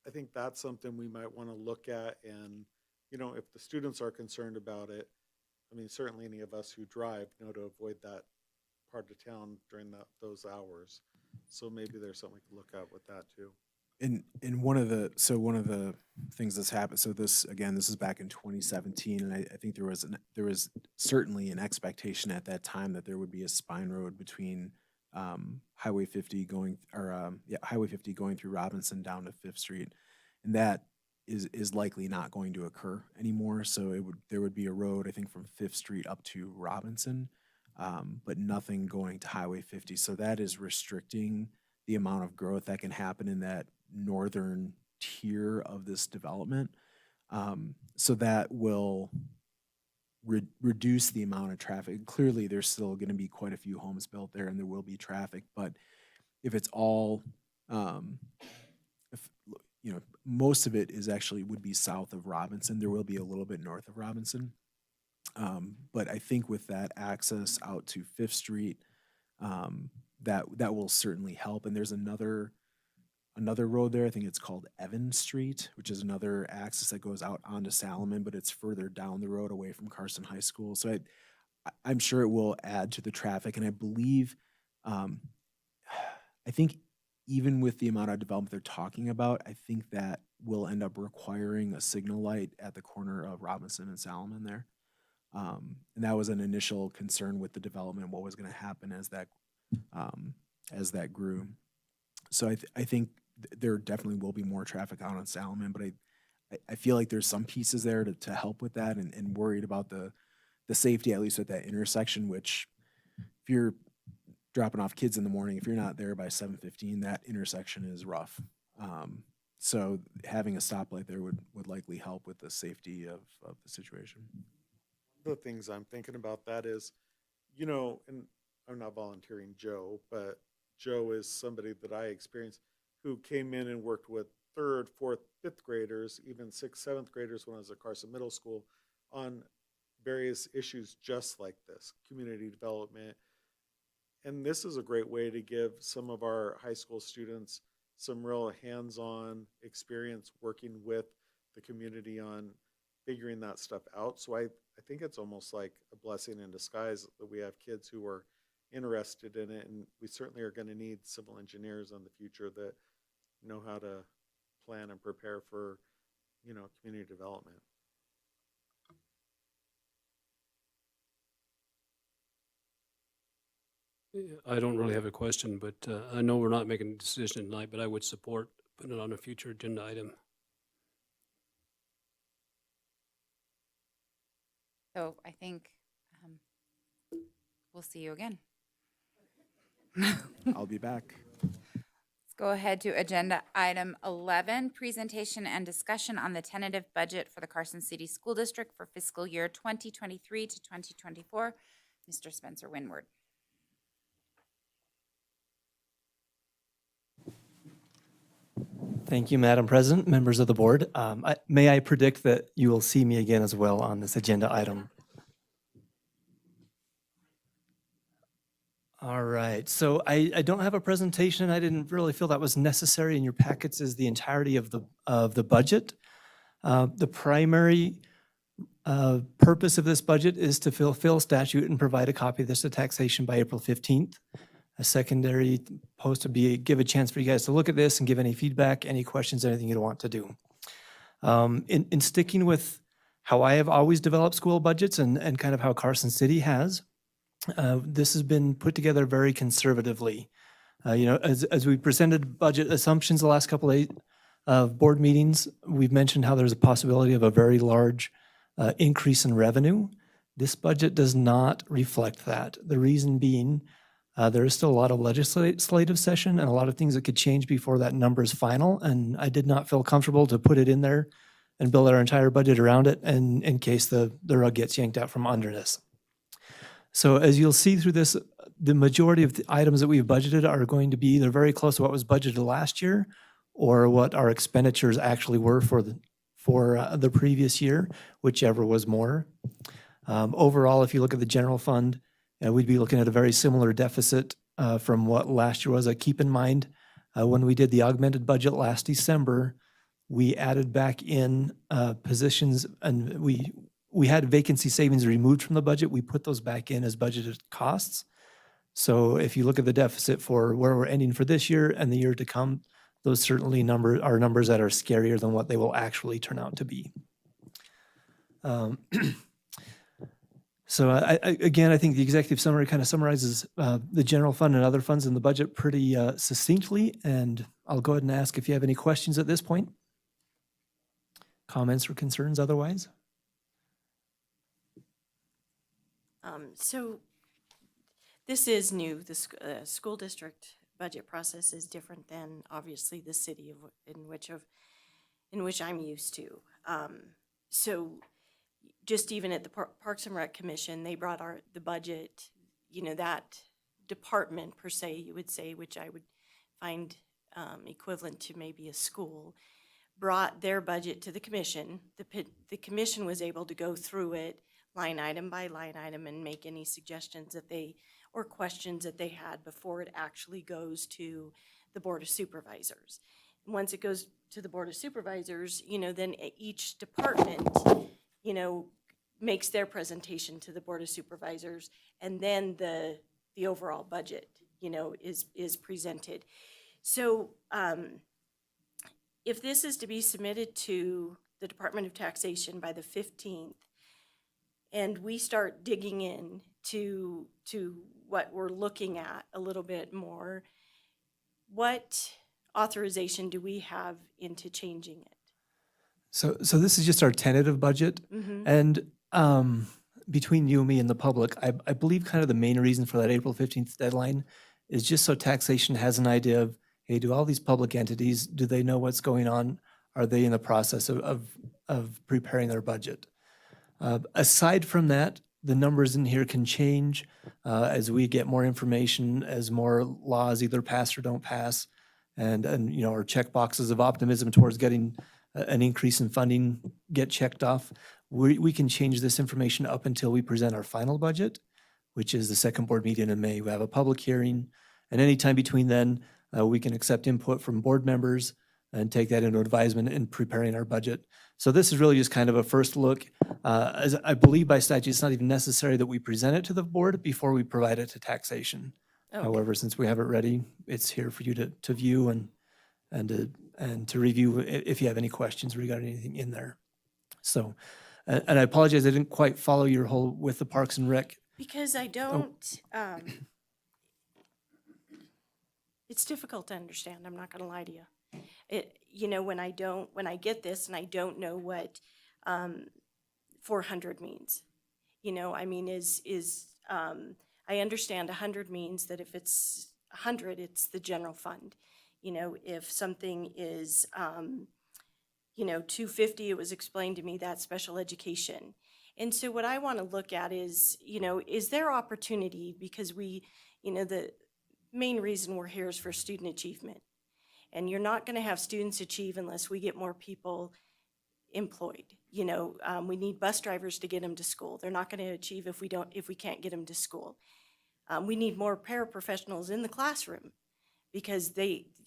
I think that's something we might want to look at. And, you know, if the students are concerned about it, I mean, certainly any of us who drive know to avoid that part of town during those hours. So maybe there's something we can look at with that too. And one of the things that's happened, so this is back in 2017, and I think there was certainly an expectation at that time that there would be a spine road between Highway 50 going through Robinson down to 5th Street, and that is likely not going to occur anymore. So there would be a road, I think, from 5th Street up to Robinson, but nothing going to Highway 50. So that is restricting the amount of growth that can happen in that northern tier of this development. So that will reduce the amount of traffic. Clearly, there's still going to be quite a few homes built there, and there will be traffic. But if it's all, most of it is actually would be south of Robinson. There will be a little bit north of Robinson. But I think with that access out to 5th Street, that will certainly help. And there's another road there. I think it's called Evans Street, which is another access that goes out onto Salomon, but it's further down the road away from Carson High School. So I'm sure it will add to the traffic. And I believe, I think even with the amount of development they're talking about, I think that will end up requiring a signal light at the corner of Robinson and Salomon there. And that was an initial concern with the development, what was going to happen as that grew. So I think there definitely will be more traffic out on Salomon, but I feel like there's some pieces there to help with that, and worried about the safety, at least at that intersection, which if you're dropping off kids in the morning, if you're not there by 7:15, that intersection is rough. So having a stoplight there would likely help with the safety of the situation. One of the things I'm thinking about that is, and I'm not volunteering Joe, but Joe is somebody that I experienced who came in and worked with 3rd, 4th, 5th graders, even 6th, 7th graders when I was at Carson Middle School on various issues just like this, community development. And this is a great way to give some of our high school students some real hands-on experience working with the community on figuring that stuff out. So I think it's almost like a blessing in disguise that we have kids who are interested in it, and we certainly are going to need civil engineers in the future that know how to plan and prepare for, community development. I don't really have a question, but I know we're not making a decision tonight, but I would support putting it on a future agenda item. So I think we'll see you again. I'll be back. Let's go ahead to agenda item 11, presentation and discussion on the tentative budget for the Carson City School District for fiscal year 2023 to 2024. Mr. Spencer Winward. Thank you, Madam President, members of the board. May I predict that you will see me again as well on this agenda item? All right, so I don't have a presentation. I didn't really feel that was necessary. In your packets is the entirety of the budget. The primary purpose of this budget is to fulfill statute and provide a copy of this to taxation by April 15th. A secondary post would be give a chance for you guys to look at this and give any feedback, any questions, anything you'd want to do. In sticking with how I have always developed school budgets and kind of how Carson City has, this has been put together very conservatively. As we presented budget assumptions the last couple of board meetings, we've mentioned how there's a possibility of a very large increase in revenue. This budget does not reflect that. The reason being, there is still a lot of legislative session and a lot of things that could change before that number is final, and I did not feel comfortable to put it in there and build our entire budget around it and in case the rug gets yanked out from under us. So as you'll see through this, the majority of the items that we've budgeted are going to be either very close to what was budgeted last year or what our expenditures actually were for the previous year, whichever was more. Overall, if you look at the general fund, we'd be looking at a very similar deficit from what last year was. Keep in mind, when we did the augmented budget last December, we added back in positions and we had vacancy savings removed from the budget. We put those back in as budgeted costs. So if you look at the deficit for where we're ending for this year and the year to come, those certainly are numbers that are scarier than what they will actually turn out to be. So again, I think the executive summary kind of summarizes the general fund and other funds in the budget pretty succinctly, and I'll go ahead and ask if you have any questions at this point. Comments or concerns otherwise? So this is new. The school district budget process is different than obviously the city in which I'm used to. So just even at the Parks and Rec Commission, they brought the budget, that department per se, you would say, which I would find equivalent to maybe a school, brought their budget to the commission. The commission was able to go through it line item by line item and make any suggestions or questions that they had before it actually goes to the Board of Supervisors. And once it goes to the Board of Supervisors, then each department, makes their presentation to the Board of Supervisors, and then the overall budget, is presented. So if this is to be submitted to the Department of Taxation by the 15th, and we start digging in to what we're looking at a little bit more, what authorization do we have into changing it? So this is just our tentative budget. Mhm. And between you and me and the public, I believe kind of the main reason for that April 15th deadline is just so taxation has an idea of, hey, do all these public entities, do they know what's going on? Are they in the process of preparing their budget? Aside from that, the numbers in here can change as we get more information, as more laws either pass or don't pass, and you know, our check boxes of optimism towards getting an increase in funding get checked off. We can change this information up until we present our final budget, which is the second board meeting in May. We have a public hearing, and anytime between then, we can accept input from board members and take that into advisement in preparing our budget. So this is really just kind of a first look. As I believe by statute, it's not even necessary that we present it to the board before we provide it to taxation. Okay. However, since we have it ready, it's here for you to view and to review if you have any questions regarding anything in there. So, and I apologize, I didn't quite follow your whole with the Parks and Rec. Because I don't, it's difficult to understand, I'm not gonna lie to you. You know, when I get this and I don't know what 400 means. You know, I mean, I understand 100 means that if it's 100, it's the general fund. You know, if something is, you know, 250, it was explained to me that's special education. And so what I want to look at is, you know, is there opportunity, because we, you know, the main reason we're here is for student achievement. And you're not going to have students achieve unless we get more people employed. You know, we need bus drivers to get them to school. They're not going to achieve if we can't get them to school. We need more paraprofessionals in the classroom because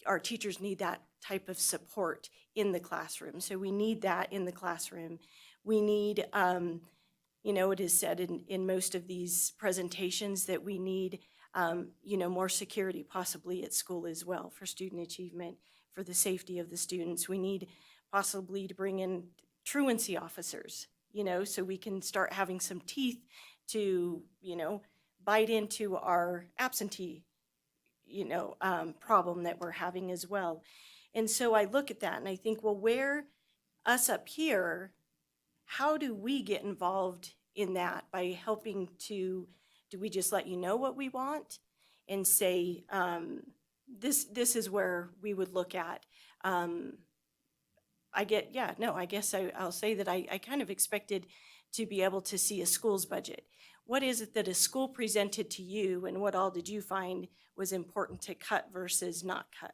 our teachers need that type of support in the classroom. So we need that in the classroom. We need, you know, it is said in most of these presentations that we need, you know, more security possibly at school as well for student achievement, for the safety of the students. We need possibly to bring in truancy officers, you know, so we can start having some teeth to, you know, bite into our absentee, you know, problem that we're having as well. And so I look at that and I think, well, where us up here, how do we get involved in that by helping to, do we just let you know what we want and say, this is where we would look at, I guess I'll say that I kind of expected to be able to see a school's budget. What is it that a school presented to you and what all did you find was important to cut versus not cut?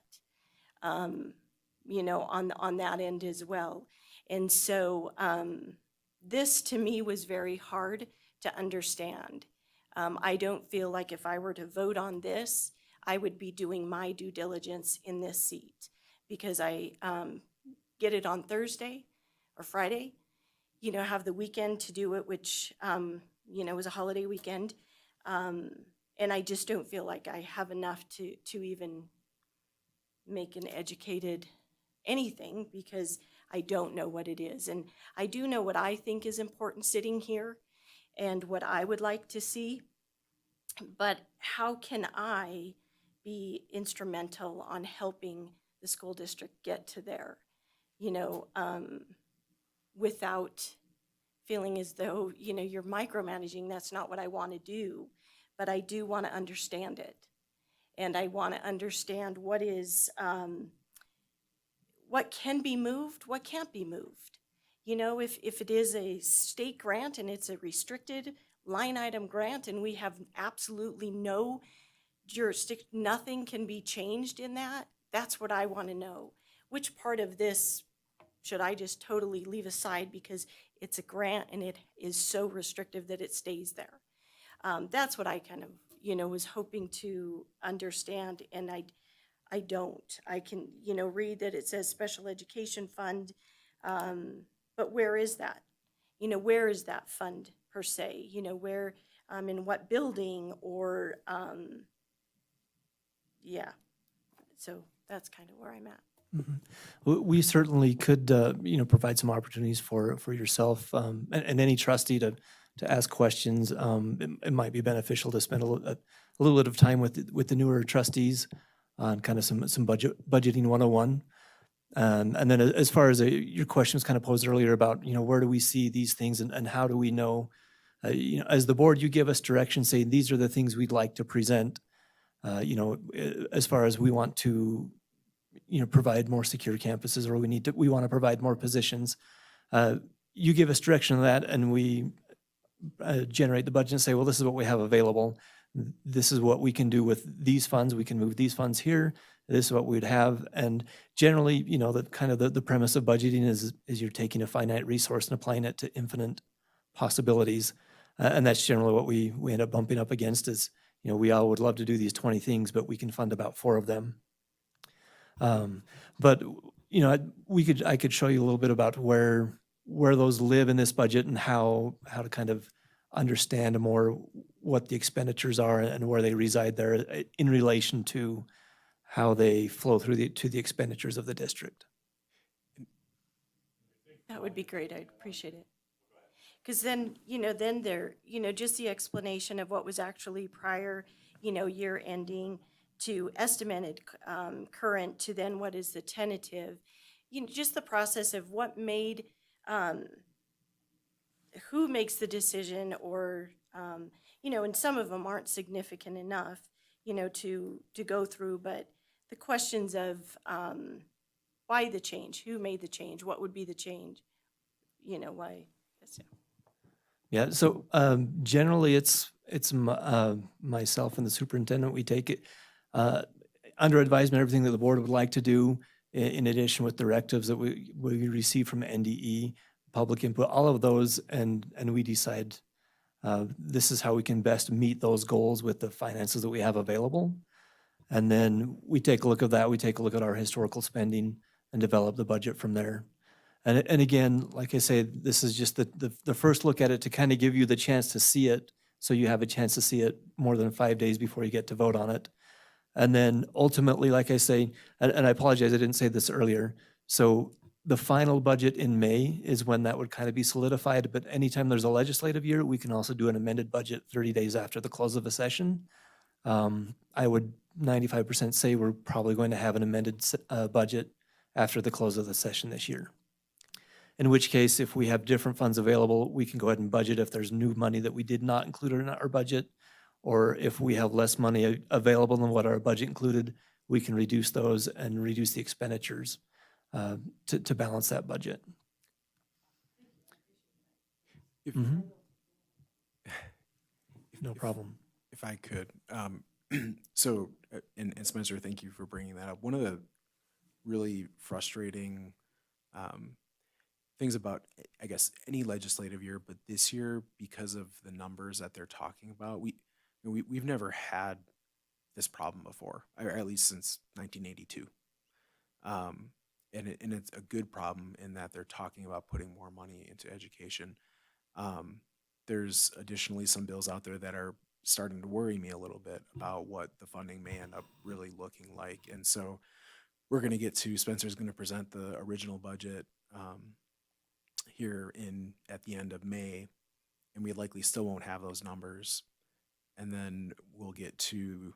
You know, on that end as well. And so this to me was very hard to understand. I don't feel like if I were to vote on this, I would be doing my due diligence in this seat because I get it on Thursday or Friday, you know, have the weekend to do it, which, you know, was a holiday weekend. And I just don't feel like I have enough to even make an educated anything because I don't know what it is. And I do know what I think is important sitting here and what I would like to see. But how can I be instrumental on helping the school district get to there, you know, without feeling as though, you know, you're micromanaging? That's not what I want to do, but I do want to understand it. And I want to understand what is, what can be moved, what can't be moved. You know, if it is a state grant and it's a restricted line item grant and we have absolutely no jurisdiction, nothing can be changed in that, that's what I want to know. Which part of this should I just totally leave aside because it's a grant and it is so restrictive that it stays there? That's what I kind of, you know, was hoping to understand, and I don't. I can, you know, read that it says special education fund, but where is that? You know, where is that fund per se? You know, where, in what building or, yeah. So that's kind of where I'm at. Mhm. We certainly could, provide some opportunities for yourself and any trustee to ask questions. It might be beneficial to spend a little bit of time with the newer trustees on kind of some budgeting 101. And then as far as your question was kind of posed earlier about, where do we see these things and how do we know, as the board, you give us direction saying these are the things we'd like to present, as far as we want to, provide more secure campuses or we want to provide more positions. You give us direction on that and we generate the budget and say, well, this is what we have available. This is what we can do with these funds. We can move these funds here. This is what we'd have. And generally, the premise of budgeting is you're taking a finite resource and applying it to infinite possibilities. And that's generally what we end up bumping up against is, we all would love to do these 20 things, but we can fund about 4 of them. But, I could show you a little bit about where those live in this budget and how to kind of understand more what the expenditures are and where they reside there in relation to how they flow through to the expenditures of the district. That would be great. I'd appreciate it. Because then, then there, just the explanation of what was actually prior, year ending to estimated current to then what is the tentative, just the process of what made, who makes the decision or, and some of them aren't significant enough, to go through, but the questions of why the change, who made the change, what would be the change, why. Yes, yeah. Yeah, so generally it's myself and the superintendent, we take it under advisement, everything that the board would like to do, in addition with directives that we receive from NDE, public input, all of those, and we decide this is how we can best meet those goals with the finances that we have available. And then we take a look at that, we take a look at our historical spending and develop the budget from there. And again, like I say, this is just the first look at it to kind of give you the chance to see it, so you have a chance to see it more than 5 days before you get to vote on it. And then ultimately, like I say, and I apologize, I didn't say this earlier, so the final budget in May is when that would kind of be solidified, but anytime there's a legislative year, we can also do an amended budget 30 days after the close of a session. I would 95% say we're probably going to have an amended budget after the close of the session this year. In which case, if we have different funds available, we can go ahead and budget if there's new money that we did not include in our budget, or if we have less money available than what our budget included, we can reduce those and reduce the expenditures to balance that budget. No problem. If I could, so, and Spencer, thank you for bringing that up. One of the really frustrating things about, I guess, any legislative year, but this year, because of the numbers that they're talking about, we've never had this problem before, or at least since 1982. And it's a good problem in that they're talking about putting more money into education. There's additionally some bills out there that are starting to worry me a little bit about what the funding may end up really looking like. And so we're going to get to, Spencer's going to present the original budget here at the end of May, and we likely still won't have those numbers. And then we'll get to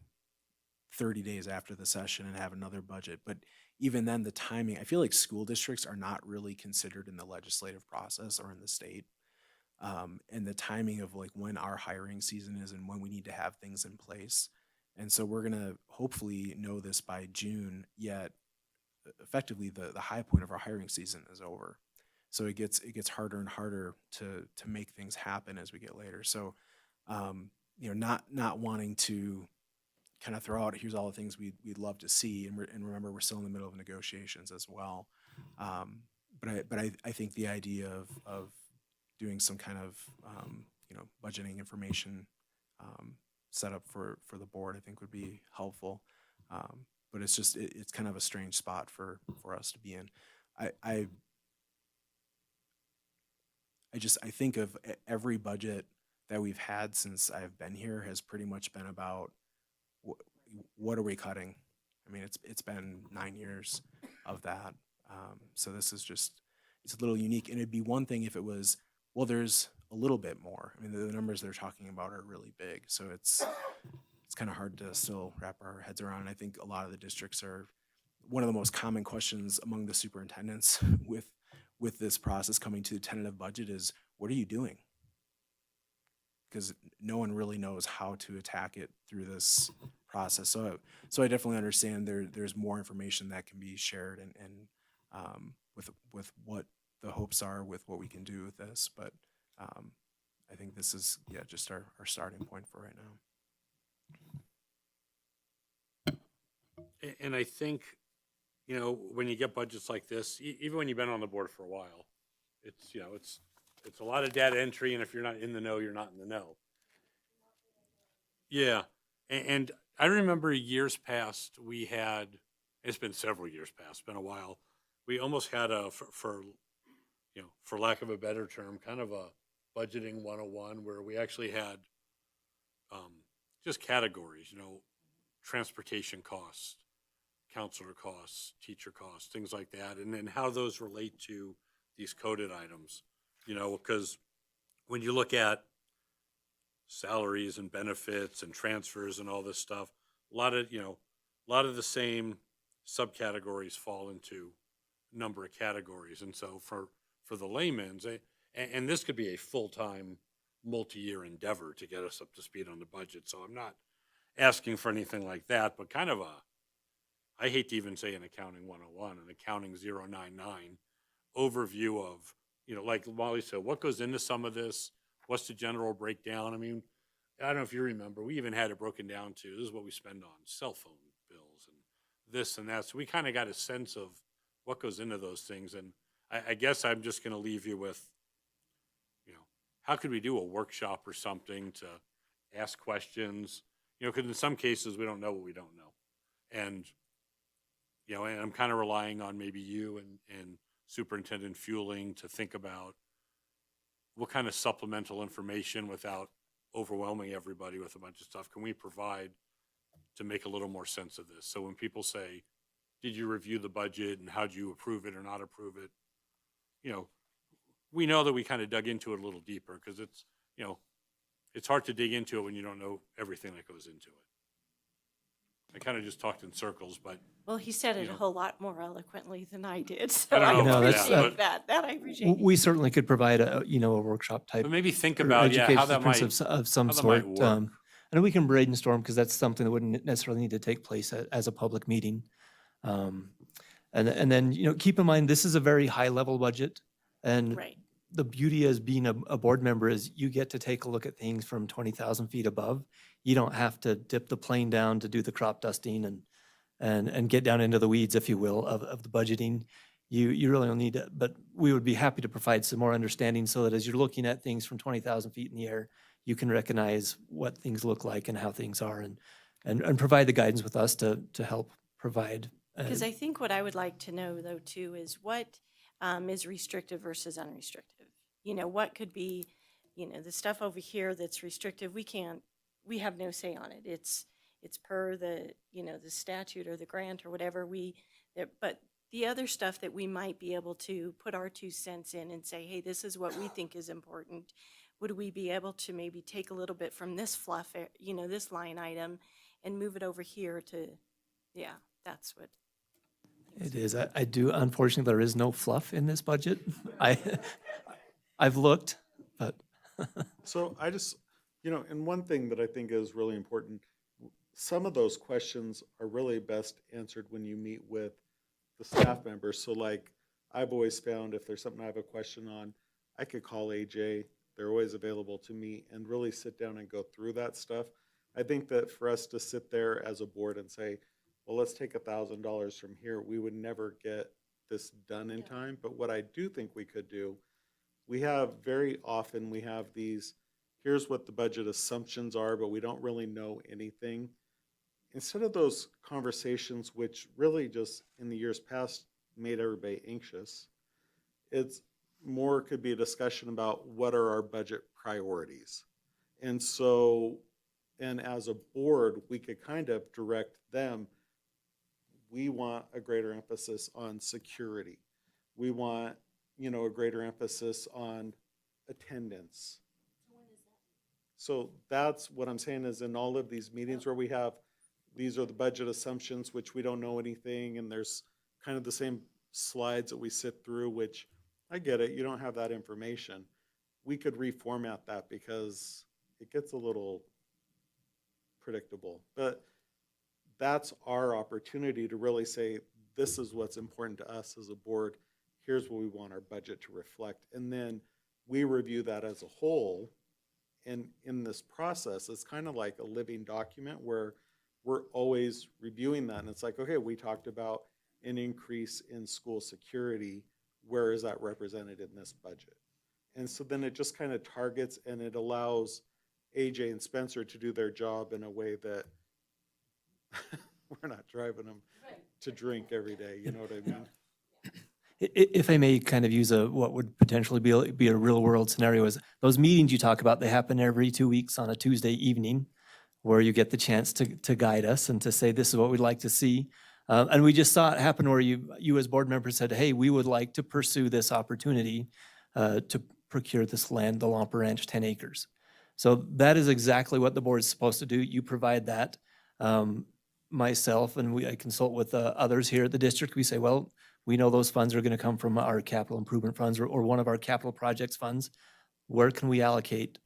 30 days after the session and have another budget. But even then, the timing, I feel like school districts are not really considered in the legislative process or in the state. And the timing of like when our hiring season is and when we need to have things in place. And so we're going to hopefully know this by June, yet effectively the high point of our hiring season is over. So it gets harder and harder to make things happen as we get later. So, not wanting to kind of throw out, here's all the things we'd love to see. And remember, we're still in the middle of negotiations as well. But I think the idea of doing some kind of, budgeting information setup for the board, I think would be helpful. But it's just, it's kind of a strange spot for us to be in. I think of every budget that we've had since I've been here has pretty much been about what are we cutting? I mean, it's been 9 years. of that. So this is just, it's a little unique. And it'd be one thing if it was, well, there's a little bit more. I mean, the numbers they're talking about are really big. So it's kind of hard to still wrap our heads around. And I think a lot of the districts are, one of the most common questions among the superintendents with this process coming to the tentative budget is, what are you doing? Because no one really knows how to attack it through this process. So I definitely understand there's more information that can be shared and with what the hopes are with what we can do with this. But I think this is, just our starting point for right now. And I think, when you get budgets like this, even when you've been on the board for a while, it's a lot of data entry, and if you're not in the know, you're not in the know. Yeah, and I remember years past, we had, it's been several years past, it's been a while, we almost had for lack of a better term, kind of a budgeting 101 where we actually had just categories, transportation costs, counselor costs, teacher costs, things like that, and then how those relate to these coded items, because when you look at salaries and benefits and transfers and all this stuff, a lot of the same subcategories fall into a number of categories. And so for the layman's, and this could be a full-time multi-year endeavor to get us up to speed on the budget. So I'm not asking for anything like that, but kind of I hate to even say an accounting 101, an accounting 099 overview of, like Molly said, what goes into some of this? What's the general breakdown? I mean, I don't know if you remember, we even had it broken down to, this is what we spend on cell phone bills and this and that. So we kind of got a sense of what goes into those things. And I guess I'm just going to leave you with, how could we do a workshop or something to ask questions? Because in some cases we don't know what we don't know. And, and I'm kind of relying on maybe you and Superintendent Fueling to think about what kind of supplemental information without overwhelming everybody with a bunch of stuff can we provide to make a little more sense of this. So when people say, did you review the budget and how did you approve it or not approve it? We know that we kind of dug into it a little deeper because it's, it's hard to dig into it when you don't know everything that goes into it. I kind of just talked in circles, but. Well, he said it a whole lot more eloquently than I did, so I don't know I about appreciate that, that. I appreciate it. We certainly could provide a workshop type. But maybe think or about, how educational that might, principles of some how that sort. might work. And we can brainstorm because that's something that wouldn't necessarily need to take place as a public meeting. And then, keep in mind, this is a very high level budget. And Right. the beauty as being a board member is you get to take a look at things from 20,000 feet above. You don't have to dip the plane down to do the crop dusting and get down into the weeds, if you will, of the budgeting. You really don't need to, but we would be happy to provide some more understanding so that as you're looking at things from 20,000 feet in the air, you can recognize what things look like and how things are and provide the guidance with us to help provide. Because I think what I would like to know, though, too, is what is restrictive versus unrestricted. What could be, the stuff over here that's restrictive, we have no say on it. It's per the, the statute or the grant or whatever but the other stuff that we might be able to put our 2 cents in and say, hey, this is what we think is important. Would we be able to maybe take a little bit from this fluff, this line item and move it over here to, that's what. It is. I do, unfortunately, there is no fluff in this budget. I've looked, but. So I just, and one thing that I think is really important, some of those questions are really best answered when you meet with the staff members. So like, I've always found if there's something I have a question on, I could call AJ. They're always available to me and really sit down and go through that stuff. I think that for us to sit there as a board and say, well, let's take $1,000 from here, we would never get this done in time. But what I do think we could do, we have these, here's what the budget assumptions are, but we don't really know anything. Instead of those conversations, which really just in the years past made everybody anxious, it's more could be a discussion about what are our budget priorities. And so, and as a board, we could kind of direct them, we want a greater emphasis on security. We want, a greater emphasis on attendance. So that's what I'm saying is in all of these meetings where we have, these are the budget assumptions, which we don't know anything, and there's kind of the same slides that we sit through, which I get it, you don't have that information. We could reformat that because it gets a little predictable. But that's our opportunity to really say, this is what's important to us as a board. Here's what we want our budget to reflect. And then we review that as a whole. And in this process, it's kind of like a living document where we're always reviewing that. And it's like, okay, we talked about an increase in school security. Where is that represented in this budget? And so then it just kind of targets and it allows AJ and Spencer to do their job in a way that we're not driving them to drink every day. You know what I mean? If I may kind of use what would potentially be a real world scenario, is those meetings you talk about, they happen every 2 weeks on a Tuesday evening where you get the chance to guide us and to say, this is what we'd like to see. And we just saw it happen where you as board members said, hey, we would like to pursue this opportunity to procure this land, the Lomper Ranch, 10 acres. So that is exactly what the board is supposed to do. You provide that. Myself and I consult with others here at the district. We say, well, we know those funds are going to come from our capital improvement funds or one of our capital projects funds. Where can we allocate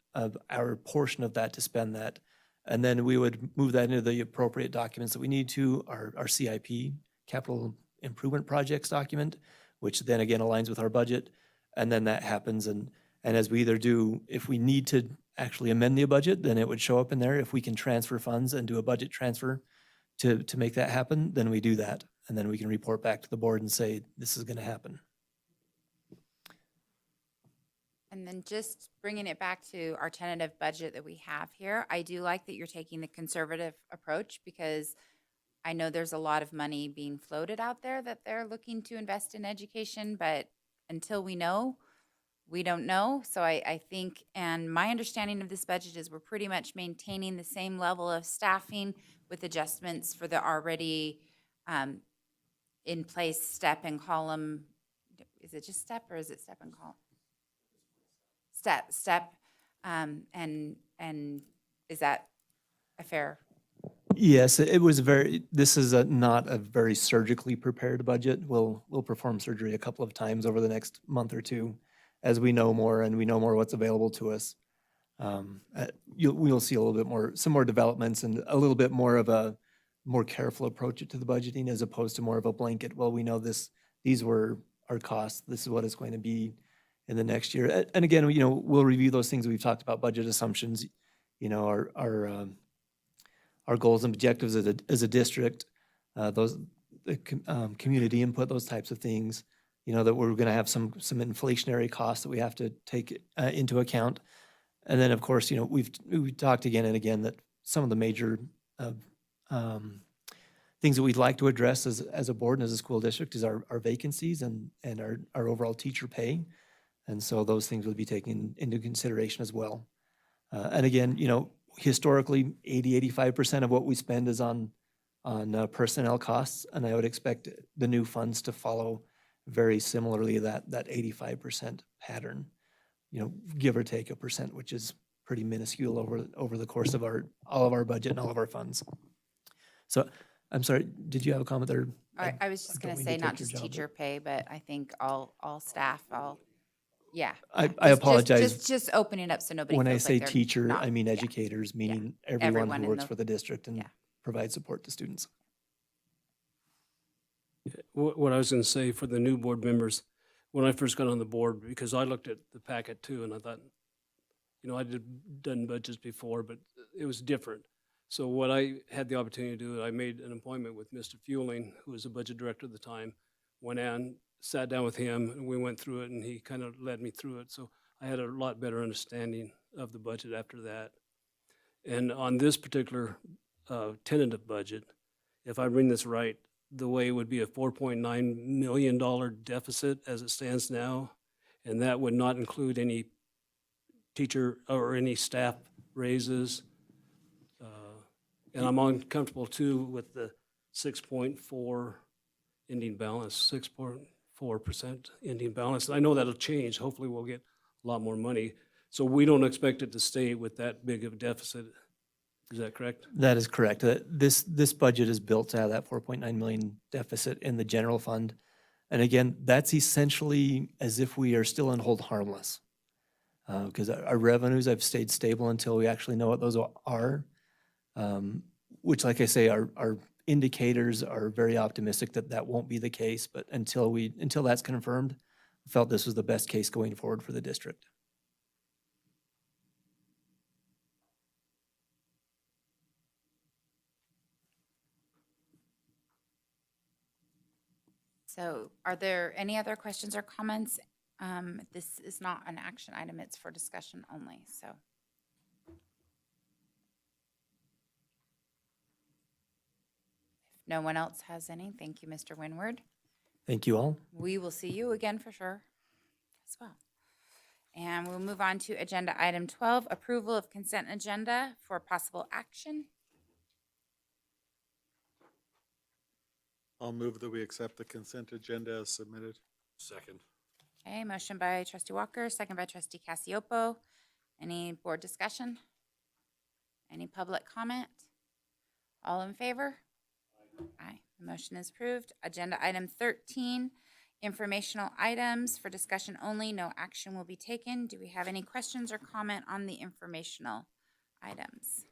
our portion of that to spend that? And then we would move that into the appropriate documents that we need to, our CIP, capital improvement projects document, which then again aligns with our budget. And then that happens. And as we either do, if we need to actually amend the budget, then it would show up in there. If we can transfer funds and do a budget transfer to make that happen, then we do that. And then we can report back to the board and say, this is going to happen. And then just bringing it back to our tentative budget that we have here, I do like that you're taking the conservative approach because I know there's a lot of money being floated out there that they're looking to invest in education, but until we know, we don't know. So I think, and my understanding of this budget is we're pretty much maintaining the same level of staffing with adjustments for the already in place step and column. Is it just step or is it step and column? Step, and is that a fair? Yes, it was this is not a very surgically prepared budget. We'll perform surgery a couple of times over the next month or two as we know more and we know more what's available to us. We'll see a little bit more, some more developments and a little bit more of a more careful approach to the budgeting as opposed to more of a blanket. Well, we know these were our costs. This is what it's going to be in the next year. And again, we'll review those things we've talked about, budget assumptions, our goals and objectives as a district, community input, those types of things, that we're going to have some inflationary costs that we have to take into account. And then, of course, we've talked again and again that some of the major things that we'd like to address as a board and as a school district is our vacancies and our overall teacher pay. And so those things would be taken into consideration as well. And again, historically, 80-85% of what we spend is on personnel costs, and I would expect the new funds to follow very similarly that 85% pattern, give or take a percent, which is pretty minuscule over the course of all of our budget and all of our funds. So, I'm sorry, did you have a comment there? I was just going to say not just teacher pay, but I think all staff, yeah. I apologize. Just open it up so nobody when I feels say like they're teacher, not, I mean educators, meaning everyone who works for the district and provides support to students. What I was going to say for the new board members, when I first got on the board, because I looked at the packet too, and I thought, I'd done budgets before, but it was different. So what I had the opportunity to do, I made an appointment with Mr. Fueling, who was the budget director at the time, went in, sat down with him, and we went through it, and he kind of led me through it. So I had a lot better understanding of the budget after that. And on this particular tentative budget, if I read this right, the way would be a $4.9 million deficit as it stands now, and that would not include any teacher or any staff raises. And I'm uncomfortable too with the 6.4 ending balance, 6.4% ending balance. I know that'll change. Hopefully we'll get a lot more money. So we don't expect it to stay with that big of a deficit. Is that correct? That is correct. This budget is built out of that 4.9 million deficit in the general fund. And again, that's essentially as if we are still in hold harmless. Because our revenues have stayed stable until we actually know what those are. Which, like I say, our indicators are very optimistic that that won't be the case. But until that's confirmed, I felt this was the best case going forward for the district. So are there any other questions or comments? This is not an action item, it's for discussion only, so. If no one else has any, thank you, Mr. Winward. Thank you all. We will see you again for sure as well. And we'll move on to agenda item 12, approval of consent agenda for possible action. I'll move that we accept the consent agenda as submitted. Second. Okay, motion by trustee Walker, second by trustee Cassiopo. Any board discussion? Any public comment? All in favor? Aye. The motion is approved. Agenda item 13, informational items for discussion only. No action will be taken. Do we have any questions or comment on the informational items?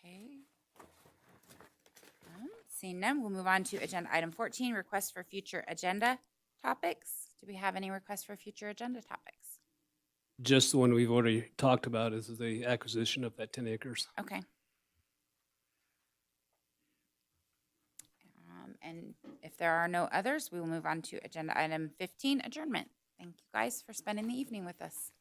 Okay. Seeing none, we'll move on to agenda item 14, requests for future agenda topics. Do we have any requests for future agenda topics? Just the one we've already talked about is the acquisition of that 10 acres. Okay. And if there are no others, we will move on to agenda item 15, adjournment. Thank you guys for spending the evening with us.